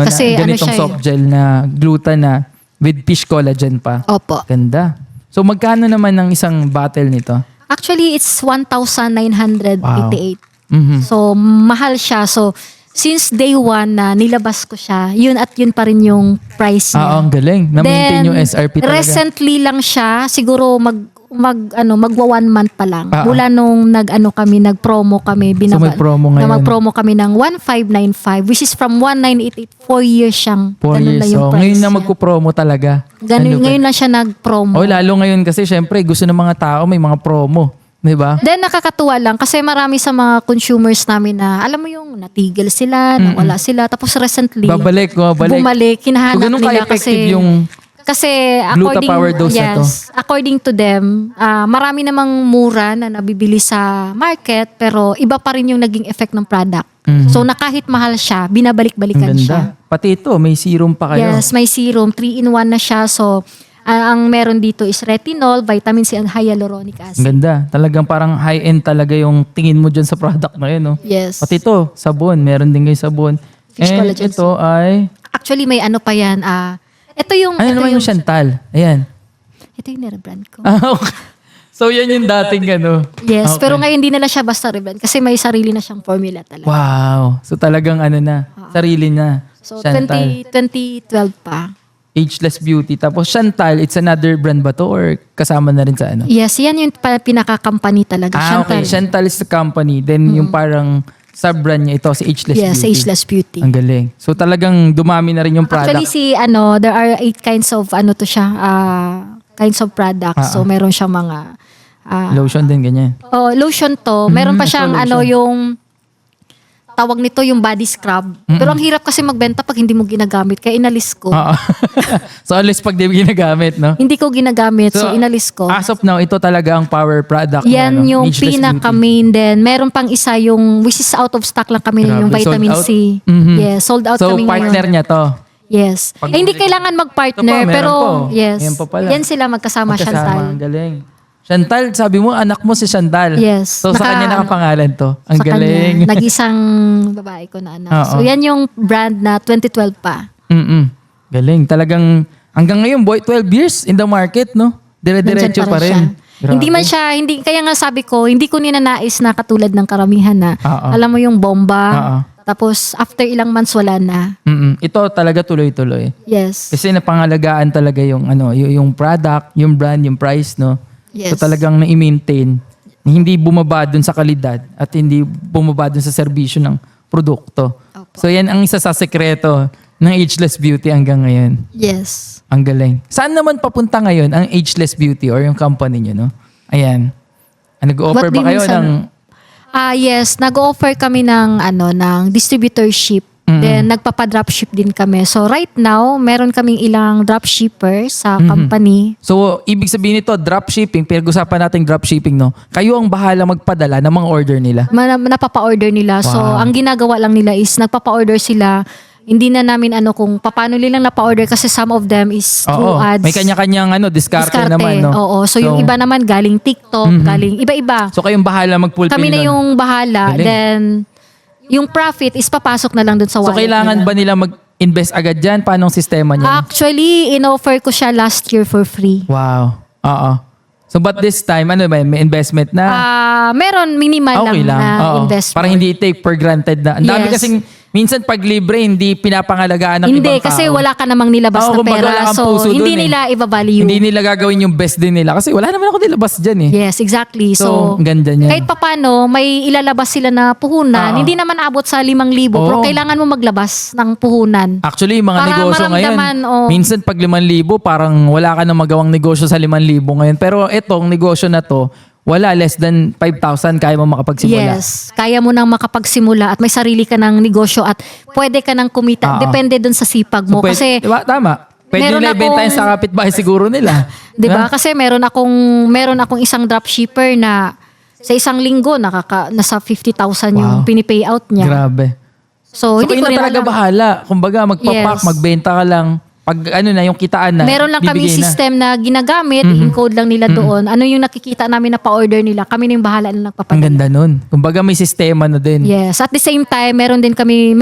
Kasi na ganitong siya soft gel na gluta na with fish collagen pa. Opo. Ganda. So magkano naman ng isang bottle nito? Actually, it's 1,988. Mhm. So, mahal siya. So, since day one na nilabas ko siya, yun at yun pa rin yung price niya. Ang galing. Na-maintain yung SRP talaga. Recently lang siya, siguro magwa 1 month pa lang. Ah, Mula nung nag-promo kami, So may promo na ngayon. mag-promo kami ng 1595, which is from 1988, 4 years siyang. 4 Ganun years. lang yung So price ngayon na niya. magpo-promo talaga. Ganun, Ano ba? ngayon lang siya nag-promo. Oh, lalo ngayon kasi syempre gusto ng mga tao may mga promo. Di ba? Then nakakatuwa lang kasi marami sa mga consumers namin na alam mo yung natigil sila, nawala sila. Tapos recently, Babalik. bumalik, So hinahanap ganun nila ka-effective kasi... yung Kasi Gluta-power dose na to. according to them, marami namang mura na nabibili sa market pero iba pa rin yung naging effect ng product. So na kahit mahal siya, binabalik-balikan ang siya. ganda. Pati ito, may serum pa kayo. Yes, may serum, 3-in-1 na siya. So ang meron dito is retinol, vitamin C, and hyaluronic Ang acid. ganda. Talagang parang high-end talaga yung tingin mo dyan sa product na yun. No? Yes. Pati ito, sabon. Meron din kayo sabon. Fish And collagen ito ay... Actually, may ano pa yan. Ito yung... Ano ito naman yung Chantal? Ayan. Ito yung nirebrand ko. Okay. So yan yung dating ano. Yes, Okay. pero ngayon hindi nila siya basta rebrand kasi may sarili na siyang formula talaga. Wow. So talagang ano na. Sarili na. So Chantal. 2012 pa. Ageless Beauty. Tapos Chantal, it's another brand ba to or kasama na rin sa ano? Yes, yan yung pinaka-company talaga. Okay. Chantal is the company. Then yung parang sub-brand niya ito, si Ageless Yes, Beauty. Ageless Beauty. Ang galing. So talagang dumami na rin yung product. Actually, there are 8 kinds of, kinds of products. So, meron siyang mga, Lotion din, ganyan. lotion to. Meron pa ito siyang, lotion. yung, tawag nito yung body scrub. Pero ang hirap kasi magbenta pag hindi mo ginagamit. Kaya inalis ko. Oo. So at least pag di mo ginagamit, no? Hindi ko ginagamit, so inalis ko. As of now, ito talaga ang power product. Yan niya, no? yung Ageless pinaka-main din. Meron pang isa yung, which is out of stock lang kami, Grabe, yung vitamin sold out? C. Mhm. Yes, sold out So kami partner ngayon. niya to. Yes. Pag- Hindi kailangan mag-partner, Ito pa, meron pero po. yes. Yan pa pala. Yan sila magkasama, Chantal. Ang galing. Chantal, sabi mo, anak mo si Chantal. Yes. So sa kanya nakapangalan to. Ang Sa galing. kanya, nag-isang babae ko na anak. Oo. So yan yung brand na 2012 pa. Galing. Talagang hanggang ngayon, boy, 12 years in the market, no? Dire-diretso Nandyan pa rin. siya. Hindi man siya, kaya nga sabi ko, hindi ko ninanais na katulad ng karamihan na, Oo. alam mo yung bomba, Oo. tapos after ilang months wala na. Ito talaga tuloy-tuloy. Yes. Kasi napangalagaan talaga yung yung product, yung brand, yung price, no? Yes. So talagang na-maintain, hindi bumaba dun sa kalidad at hindi bumaba dun sa serbisyo ng produkto. Opo. So yan ang isa sa sekreto ng Ageless Beauty hanggang ngayon. Yes. Ang galing. Saan naman papunta ngayon ang Ageless Beauty or yung company nyo, no? Ayan. Nag-offer What ba do you kayo mean sa- ng... Yes, nag-offer kami ng distributorship. Then nagpapa-dropship din kami. So right now, meron kaming ilang dropshipper sa company. So, ibig sabihin nito, dropshipping, pinag-usapan natin dropshipping, no? Kayo ang bahala magpadala ng mga order nila. Napapa-order nila. So Wow. ang ginagawa lang nila is nagpapa-order sila. Hindi na namin kung paano nilang napa-order kasi some of them is through Oo. ads. May kanya-kanyang diskarte naman, no? Oo. So yung iba naman galing TikTok, galing iba-iba. So, kayong bahala mag-fulfill Kami na nun. yung bahala. Galing. Then yung profit is papasok na lang dun sa So, wallet kailangan nila. ba nila mag-invest agad dyan? Paano ang sistema niya? Actually, in-offer ko siya last year for free. Wow. Oo. So, but this time, ano ba? May investment na? Meron minimal Okay lang. lang na Oo. investment. Parang hindi take for granted na. Ang dami Yes. kasing, minsan pag libre, hindi pinapangalagaan ng Hindi, ibang tao. kasi wala ka namang nilabas Oo, na kumbaga wala pera. kang So, puso hindi dun eh. nila i-value. Hindi nila gagawin yung best din nila. Kasi wala naman ako nilabas dyan eh. Yes, exactly. So, So, ang ganda niyan. kahit papano, may ilalabas sila na puhunan. Oo. Hindi naman abot sa 5,000. Pero Oo. kailangan mo maglabas ng puhunan. Actually, yung mga Para negosyo ngayon, maramdaman, oh. minsan pag 5,000, parang wala ka na magawang negosyo sa 5,000 ngayon. Pero itong negosyo na to, wala, less than 5,000 kaya mo makapagsimula. Yes. Kaya mo nang makapagsimula at may sarili ka ng negosyo at pwede ka nang kumita. Oo. Depende dun sa sipag mo. So, Kasi, diba? Tama. Pwede meron nila ibenta akong- sa kapitbahay siguro nila. di ba? Kasi meron akong isang dropshipper na sa isang linggo nasa 50,000 yung Wow. pinipay out niya. Grabe. So, So, hindi kayo ko na rin talaga alam. bahala. Kumbaga, magpapak, Yes. magbenta ka lang. Pag yung kitaan na, Meron lang kami bibigay na. system na ginagamit, i-encode lang nila doon. Ano yung nakikita namin na pa-order nila, kami na yung bahala na Ang nagpapadala. ganda nun. Kumbaga, may sistema na din. Yes. At the same time, meron din kami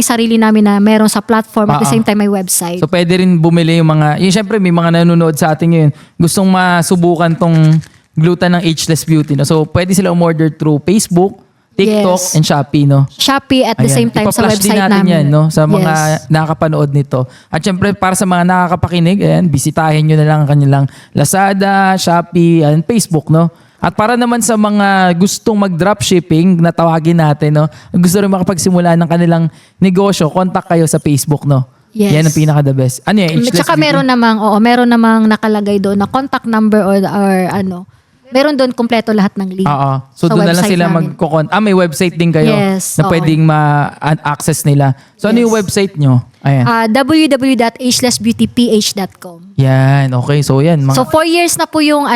sarili namin na meron sa platform. At the same time, may website. So, pwede rin bumili yung mga, syempre, may mga nanonood sa atin ngayon, gustong masubukan tong gluta ng Ageless Beauty. No? So, pwede sila umorder through Facebook. TikTok Yes. and Shopee, no? Shopee at the Ayan. same time sa Ipa-flash din website natin namin. yan, no? Sa mga Yes. nakakapanood nito. At syempre, para sa mga nakakapakinig, ayan, bisitahin nyo na lang ang kanilang Lazada, Shopee, and Facebook, no? At para naman sa mga gustong mag-dropshipping, na tawagin natin, no? Gusto rin makapagsimula ng kanilang negosyo, contact kayo sa Facebook, no? Yes. Yan ang pinaka-the best. Ano yan? At saka meron namang nakalagay doon na contact number or ano. Meron doon kompleto lahat ng link. Oo. So sa doon na lang website sila namin. may website din kayo Yes, na oo. pwedeng ma-access nila. So ano Yes. yung website nyo? Ayan. www.agelessbeautyph.com. Yan. Okay. So yan. So 4 years na po yung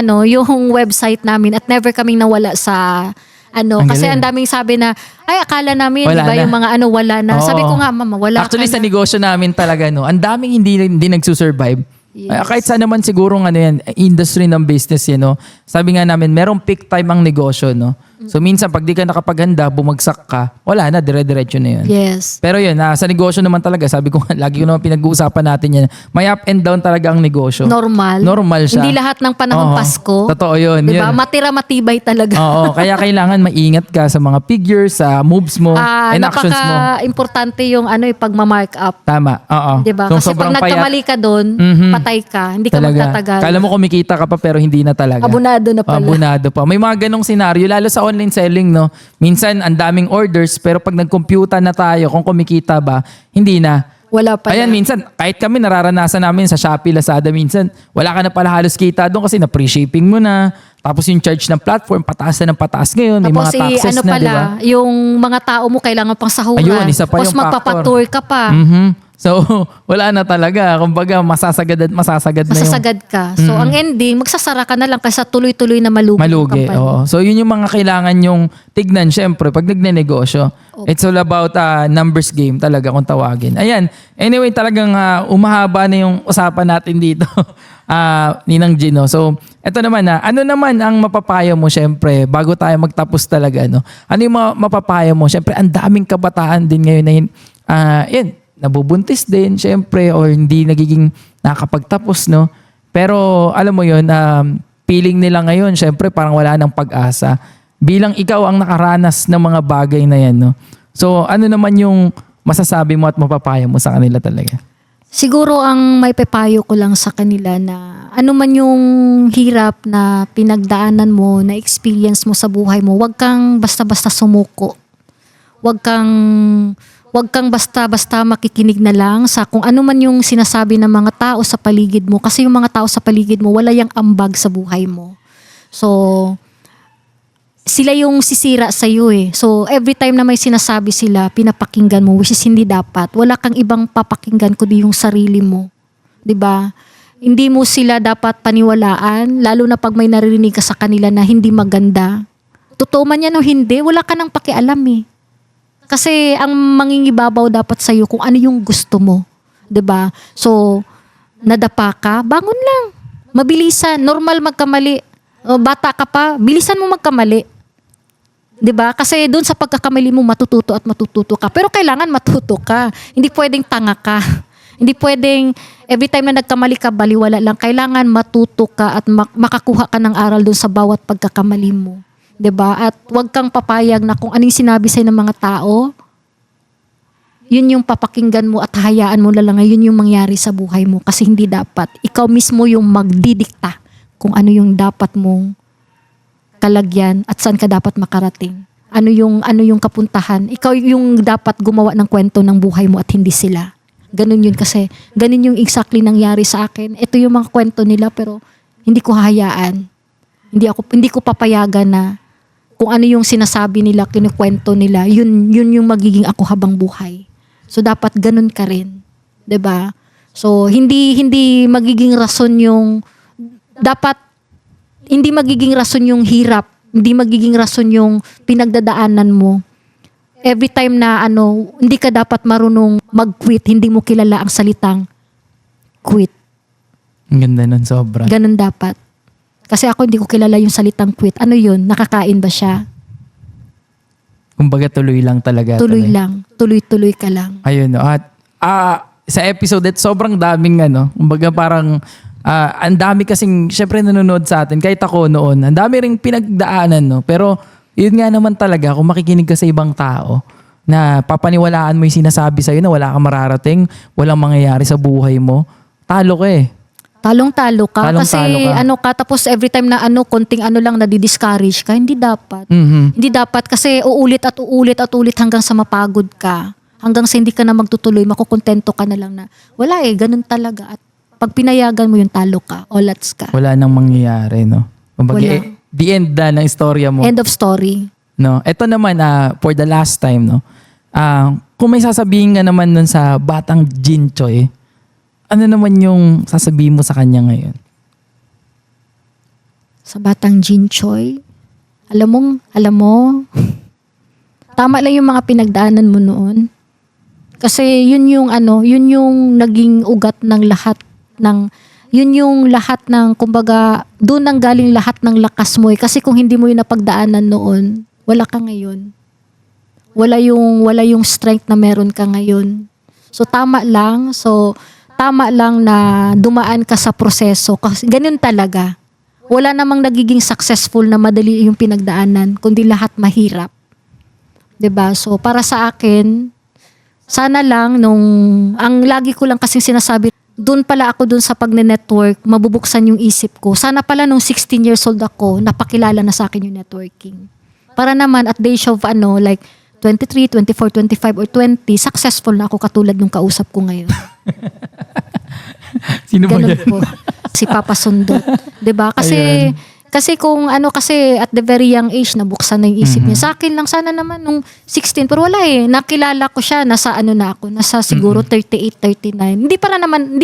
website namin at never kaming nawala sa Ang kasi galing. ang daming sabi na ay akala namin Wala di ba na. yung mga wala na. Oo. Sabi ko nga mama wala Actually, ka sa na. negosyo namin talaga, no, ang daming hindi nagsusurvive. Yes. Kahit saan naman siguro yan, industry ng business yan, no. Sabi nga namin, merong peak time ang negosyo, no. So minsan pag di ka nakapaghanda, bumagsak ka, wala na, dire-diretso na yun. Yes. Pero yun, sa negosyo naman talaga, sabi ko, lagi ko naman pinag-uusapan natin yan. May up and down talaga ang negosyo. Normal. Normal siya. Hindi lahat ng panahon Oo. Pasko. Totoo yun. Di ba? Yun. Matira matibay talaga. Oo, kaya kailangan maingat ka sa mga figures, sa moves mo, and actions mo. Napaka-importante yung pagma-mark up. Tama, oo. Di ba? Kung Kasi pag sobrang payat, nagkamali ka doon, Mhm. patay ka. Hindi ka talaga. magtatagal. Kala mo kumikita ka pa pero hindi na talaga. Abunado na pala. Abunado pa. May mga ganong senaryo, lalo sa online selling, no? Minsan, ang daming orders, pero pag nag-computa na tayo, kung kumikita ba, hindi na. Wala pa. Ayan, minsan, kahit kami nararanasan namin sa Shopee, Lazada, minsan, wala ka na pala halos kita doon kasi na-free shipping mo na. Tapos yung charge ng platform, pataas na ng pataas ngayon. May Tapos mga taxes na, pala, di ba? yung mga tao mo kailangan pang sahuran. Ayun, isa pa Tapos yung magpapatour ka pa. Mhm. So, wala na talaga. Kumbaga, masasagad na yung Masasagad ka. So, ang ending, magsasara ka na lang kasi tuloy-tuloy na malugi. yung malugi. company. Oo. So, yun yung mga kailangan yung tignan, syempre, pag nagnenegosyo. It's all about numbers game talaga kung tawagin. Ayan. Anyway, talagang umahaba na yung usapan natin dito. Ninang Gino. So, eto naman ano naman ang mapapayo mo syempre bago tayo magtapos talaga, no? Ano yung mapapayo mo? Syempre, ang daming kabataan din ngayon na yun, nabubuntis din, syempre, or hindi nagiging nakakapagtapos, no? Pero, alam mo yun, feeling nila ngayon, syempre, parang wala nang pag-asa. Bilang ikaw ang nakaranas ng mga bagay na yan, no? So, ano naman yung masasabi mo at mapapayo mo sa kanila talaga? Siguro ang may papayo ko lang sa kanila na ano man yung hirap na pinagdaanan mo, na experience mo sa buhay mo, wag kang basta-basta sumuko. Wag kang basta-basta makikinig na lang sa kung ano man yung sinasabi ng mga tao sa paligid mo. Kasi yung mga tao sa paligid mo, wala yung ambag sa buhay mo. So, sila yung sisira sa iyo eh. So, every time na may sinasabi sila, pinapakinggan mo, which is hindi dapat. Wala kang ibang papakinggan kundi yung sarili mo. 'Di ba? Hindi mo sila dapat paniwalaan, lalo na pag may naririnig ka sa kanila na hindi maganda. Totoo man yan o hindi, wala ka nang pakialam eh. Kasi ang mangingibabaw dapat sa'yo kung ano yung gusto mo. 'Di ba? So, nadapa ka, bangon lang. Mabilisan, normal magkamali. O, bata ka pa, bilisan mo magkamali. 'Di ba? Kasi doon sa pagkakamali mo matututo ka. Pero kailangan matuto ka. Hindi pwedeng tanga ka. Hindi pwedeng every time na nagkamali ka, baliwala lang. Kailangan matuto ka at makakuha ka ng aral doon sa bawat pagkakamali mo. 'Di ba? At huwag kang papayag na kung anong sinabi sa'yo ng mga tao, yun yung papakinggan mo at hayaan mo lang yun yung mangyari sa buhay mo. Kasi hindi dapat. Ikaw mismo yung magdidikta kung ano yung dapat mong kalagyan at saan ka dapat makarating. Ano yung kapuntahan. Ikaw yung dapat gumawa ng kwento ng buhay mo at hindi sila. Ganun yun kasi. Ganun yung exactly nangyari sa akin. Ito yung mga kwento nila pero hindi ko hahayaan. Hindi ko papayagan na kung ano yung sinasabi nila, kinukwento nila, yun yung magiging ako habang buhay. So dapat ganun ka rin. 'Di ba? So hindi magiging rason yung hindi magiging rason yung hirap, hindi magiging rason yung pinagdadaanan mo. Every time na hindi ka dapat marunong mag-quit, hindi mo kilala ang salitang quit. Ang ganda nun, sobra. Ganun dapat. Kasi ako hindi ko kilala yung salitang quit. Ano yun? Nakakain ba siya? Kumbaga tuloy lang talaga. Tuloy lang. Tuloy-tuloy ka lang. Ayun, no. At sa episode, sobrang daming kumbaga parang ang dami kasing syempre nanonood sa atin kahit ako noon. Ang dami ring pinagdaanan, no. Pero yun nga naman talaga, kung makikinig ka sa ibang tao, na papaniwalaan mo yung sinasabi sa'yo na wala kang mararating, walang mangyayari sa buhay mo, talo ka eh. Talong-talo ka. Kasi Talong-talo ka. tapos every time na konting lang nadi-discourage ka, hindi dapat. Mhm. Hindi dapat kasi uulit at uulit at ulit hanggang sa mapagod ka. Hanggang sa hindi ka na magtutuloy, makukontento ka na lang na wala ganun talaga. At pag pinayagan mo yung talo ka, olats ka. Wala nang mangyayari, no? Kumbaga, Wala. the end na ng istorya mo. End of story. No? Ito naman, for the last time, no? Kung may sasabihin ka naman nun sa batang Jinchoy, ano naman yung sasabihin mo sa kanya ngayon? Sa batang Jinchoy, alam mo, tama lang yung mga pinagdaanan mo noon. Kasi yun yung naging ugat ng lahat yun yung lahat ng, kumbaga, doon nang galing lahat ng lakas mo. Kasi kung hindi mo yung napagdaanan noon, wala ka ngayon. Wala yung strength na meron ka ngayon. So tama lang na dumaan ka sa proseso. Kasi ganun talaga. Wala namang nagiging successful na madali yung pinagdaanan, kundi lahat mahirap. 'Di ba? So para sa akin, sana lang ang lagi ko lang kasing sinasabi, doon pala ako doon sa pagne-network, mabubuksan yung isip ko. Sana pala nung 16 years old ako, napakilala na sa akin yung networking. Para naman at the age of like 23, 24, 25 or 20, successful na ako katulad nung kausap ko ngayon. Sino ba Ganun yan? po. Si Papa Sundot. 'Di ba? Kasi Ayan. kasi kung kasi at the very young age nabuksan na yung isip niya. Sa akin lang sana naman nung 16 pero wala nakilala ko siya nasa nasa siguro 38, 39. Hindi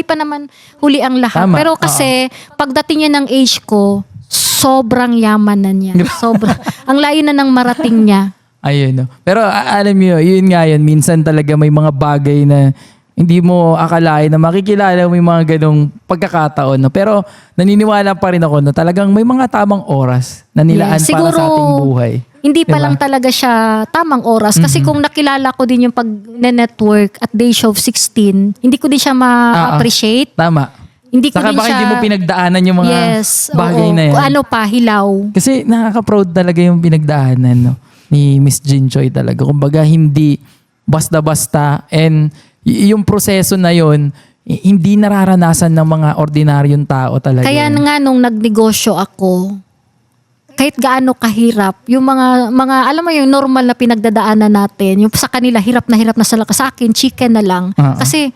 pa naman huli ang lahat. Tama. Pero kasi pagdating niya ng age ko, sobrang yaman na niya. Ang layo na ng marating niya. Ayun, no. Pero alam niyo, yun nga yun. Minsan talaga may mga bagay na hindi mo akalain na makikilala mo yung mga ganong pagkakataon. No? Pero naniniwala pa rin ako na talagang may mga tamang oras na nilaan Yes, para sa siguro, ating buhay. Hindi pa Diba? lang talaga siya tamang oras. Kasi kung nakilala ko din yung pag-network at the age of 16, hindi ko din siya ma-appreciate. Tama. Hindi ko Saka din baka siya... hindi mo pinagdaanan yung mga bagay oo. na yan. Kung hilaw. Kasi nakaka-proud talaga yung pinagdaanan ni Miss Jinchoy talaga. Kumbaga hindi basta-basta and yung proseso na yon hindi nararanasan ng mga ordinaryong tao talaga. Kaya nga nung nagnegosyo ako, kahit gaano kahirap, yung mga alam mo yung normal na pinagdadaanan natin, yung sa kanila hirap na sila, sa akin chicken na lang. Oo. Kasi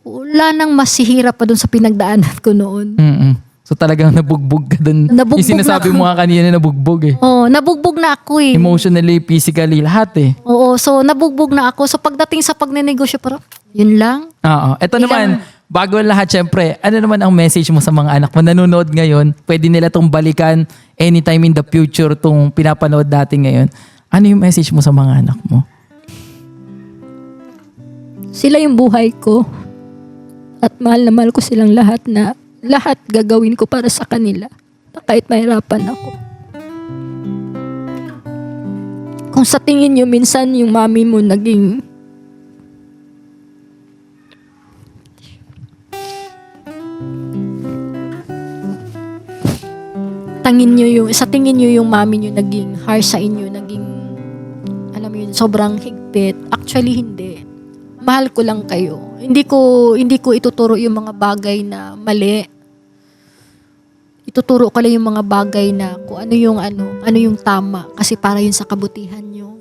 wala nang masihirap pa dun sa pinagdaanan ko noon. Mm-mm. So talagang nabugbog ka dun. Nabugbog Yung sinasabi na mo nga kanina, nabugbog eh. Oh, nabugbog na ako eh. Emotionally, physically, lahat eh. Oo, so nabugbog na ako. So pagdating sa pagnenegosyo, parang yun lang. Oo. Ito naman, bago ang lahat, syempre, ano naman ang message mo sa mga anak mo? Nanonood ngayon, pwede nila tong balikan anytime in the future tong pinapanood natin ngayon. Ano yung message mo sa mga anak mo? Sila yung buhay ko. At mahal na mahal ko silang lahat na lahat gagawin ko para sa kanila. Kahit mahirapan ako. Kung sa tingin nyo minsan yung mami mo naging sa tingin nyo yung mami nyo naging harsh sa inyo, naging alam mo yun, sobrang higpit. Actually hindi. Mahal ko lang kayo. Hindi ko ituturo yung mga bagay na mali. Ituturo ko lang yung mga bagay na kung ano yung tama kasi para yun sa kabutihan nyo.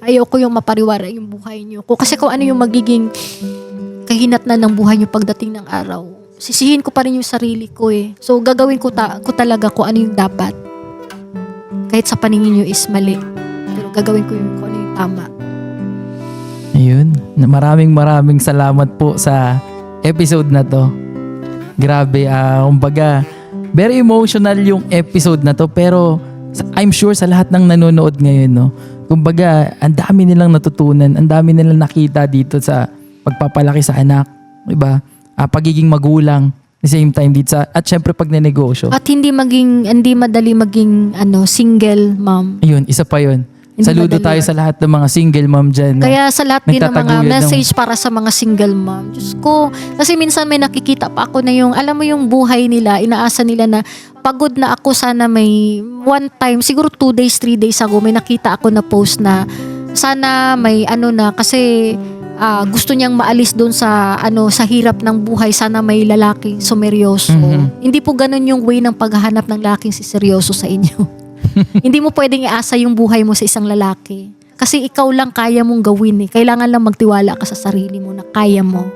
Ayoko yung mapariwara yung buhay nyo. Kasi kung ano yung magiging kahinatnan ng buhay nyo pagdating ng araw, sisihin ko pa rin yung sarili ko eh. So gagawin ko talaga kung ano yung dapat. Kahit sa paningin nyo is mali. Pero gagawin ko yung kung ano yung tama. Ayun. Maraming salamat po sa episode na to. Grabe, kumbaga, very emotional yung episode na to pero I'm sure sa lahat ng nanonood ngayon, no, kumbaga, ang dami nilang natutunan, ang dami nilang nakita dito sa pagpapalaki sa anak, diba? Pagiging magulang, at the same time dito at syempre pagnenegosyo. At hindi madali maging single mom. Ayun, isa pa yun. Saludo madali tayo yan. sa lahat ng mga single mom dyan. no? Kaya sa lahat din ng mga Nagtataguyod ng- message para sa mga single mom. Diyos ko, kasi minsan may nakikita pa ako na yung, alam mo yung buhay nila, inaasa nila na pagod na ako, sana may one time, siguro 2 days, 3 days ago, may nakita ako na post na sana may ano na, kasi gusto niyang maalis doon sa sa hirap ng buhay, sana may lalaking sumeryoso. Mhm. Hindi po ganun yung way ng paghahanap ng lalaking si seryoso sa inyo. Hindi mo pwedeng iasa yung buhay mo sa isang lalaki. Kasi ikaw lang kaya mong gawin eh. Kailangan lang magtiwala ka sa sarili mo na kaya mo.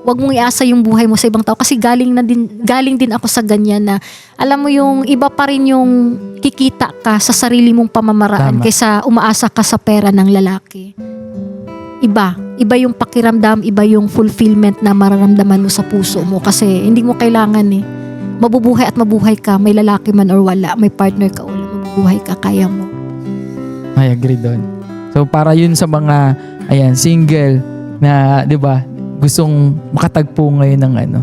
Huwag mong iasa yung buhay mo sa ibang tao kasi galing din ako sa ganyan na alam mo yung iba pa rin yung kikita ka sa sarili mong pamamaraan Tama. kaysa umaasa ka sa pera ng lalaki. Iba yung pakiramdam, iba yung fulfillment na mararamdaman mo sa puso mo kasi hindi mo kailangan eh. Mabubuhay at mabuhay ka, may lalaki man or wala, may partner ka o wala, mabubuhay ka, kaya mo. I agree doon. So para yun sa mga single na 'di ba, gustong makatagpo ngayon ng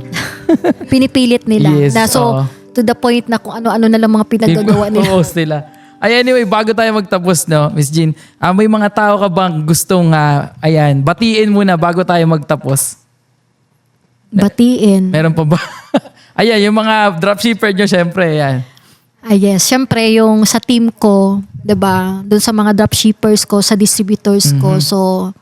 Pinipilit nila. Yes, So, to the point na kung ano-ano na lang mga pinagagawa nila. post nila. Anyway, bago tayo magtapos, no, Miss Jean, may mga tao ka bang gustong batiin muna bago tayo magtapos? Batiin. Meron pa ba? Yung mga dropshipper nyo, syempre, ayan. Yes, syempre yung sa team ko, 'di ba? Doon sa mga dropshippers ko, sa distributors ko. So,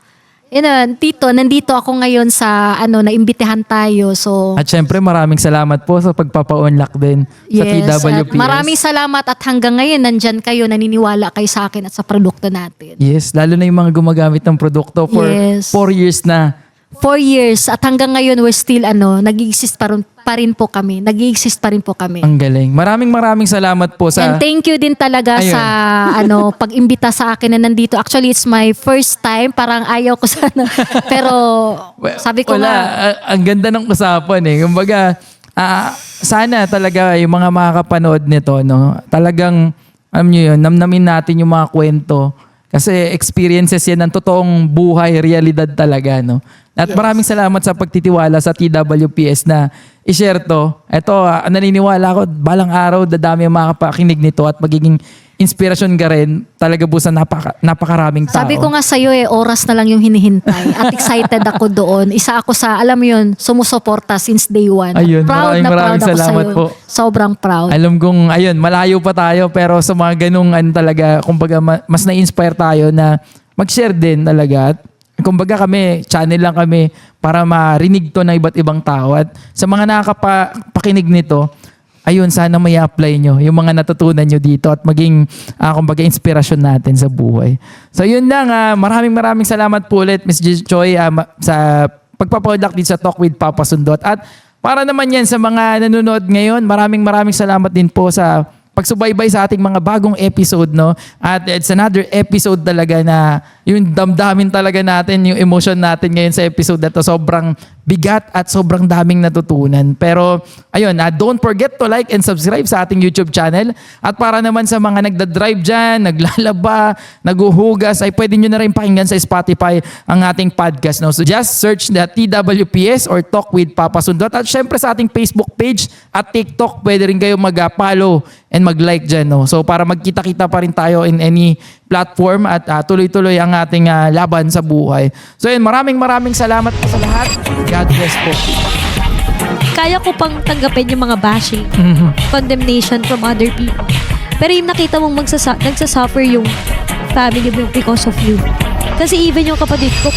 nandito ako ngayon sa naimbitahan tayo. So, At syempre, maraming salamat po sa pagpapa-unlock din sa yes, TWPS. at maraming salamat at hanggang ngayon nandyan kayo, naniniwala kayo sa akin at sa produkto natin. Yes, lalo na yung mga gumagamit ng produkto for Yes. 4 years na. 4 years at hanggang ngayon we're still nag-i-exist pa rin po kami. Nag-i-exist pa rin po kami. Ang galing. Maraming salamat po sa... And thank you din talaga Ayun. sa pag-imbita sa akin na nandito. Actually, it's my first time. Parang ayaw ko sana. Pero sabi ko Wala, nga, ang ganda ng usapan eh. Kumbaga, sana talaga yung mga makakapanood nito, no, talagang, alam nyo yun, namnamin natin yung mga kwento. Kasi experiences yan ng totoong buhay, realidad talaga, no. At maraming salamat sa pagtitiwala sa TWPS na i-share to. Ito, naniniwala ako, balang araw, dadami ang makakapakinig nito at magiging inspirasyon ka rin talaga po sa napakaraming tao. sabi ko nga sa'yo oras na lang yung hinihintay. At excited ako doon. Isa ako sa, alam mo yun, sumusuporta since day one. Ayun, Proud na maraming proud ako salamat sa'yo. po. Sobrang proud. Alam kong, malayo pa tayo pero sa mga ganung talaga, kumbaga mas na-inspire tayo na mag-share din talaga. At kumbaga kami, channel lang kami para marinig to ng iba't ibang tao. At sa mga nakakapakinig nito, ayun, sana may apply nyo yung mga natutunan nyo dito at maging, kumbaga, inspirasyon natin sa buhay. So yun lang, maraming salamat po ulit, Ms. Joy, sa pagpapaunlak dito sa Talk with Papa Sundot. At para naman yan sa mga nanonood ngayon, maraming salamat din po sa pagsubaybay sa ating mga bagong episode, no? At it's another episode talaga na yung damdamin talaga natin, yung emotion natin ngayon sa episode na to, sobrang bigat at sobrang daming natutunan. Pero ayun, don't forget to like and subscribe sa ating YouTube channel. At para naman sa mga nagdadrive dyan, naglalaba, naguhugas, ay pwede nyo na rin pakinggan sa Spotify ang ating podcast, no? So just search the TWPS or Talk with Papa Sundot. At syempre sa ating Facebook page at TikTok, pwede rin kayo mag-follow and mag-like dyan, no? So para magkita-kita pa rin tayo in any platform at tuloy-tuloy ang ating laban sa buhay. So yun, maraming salamat po sa lahat. God bless po. Kaya ko pang tanggapin yung mga bashing, condemnation from other people. Pero yung nakita mong nagsasuffer yung family mo because of you. Kasi even yung kapatid ko,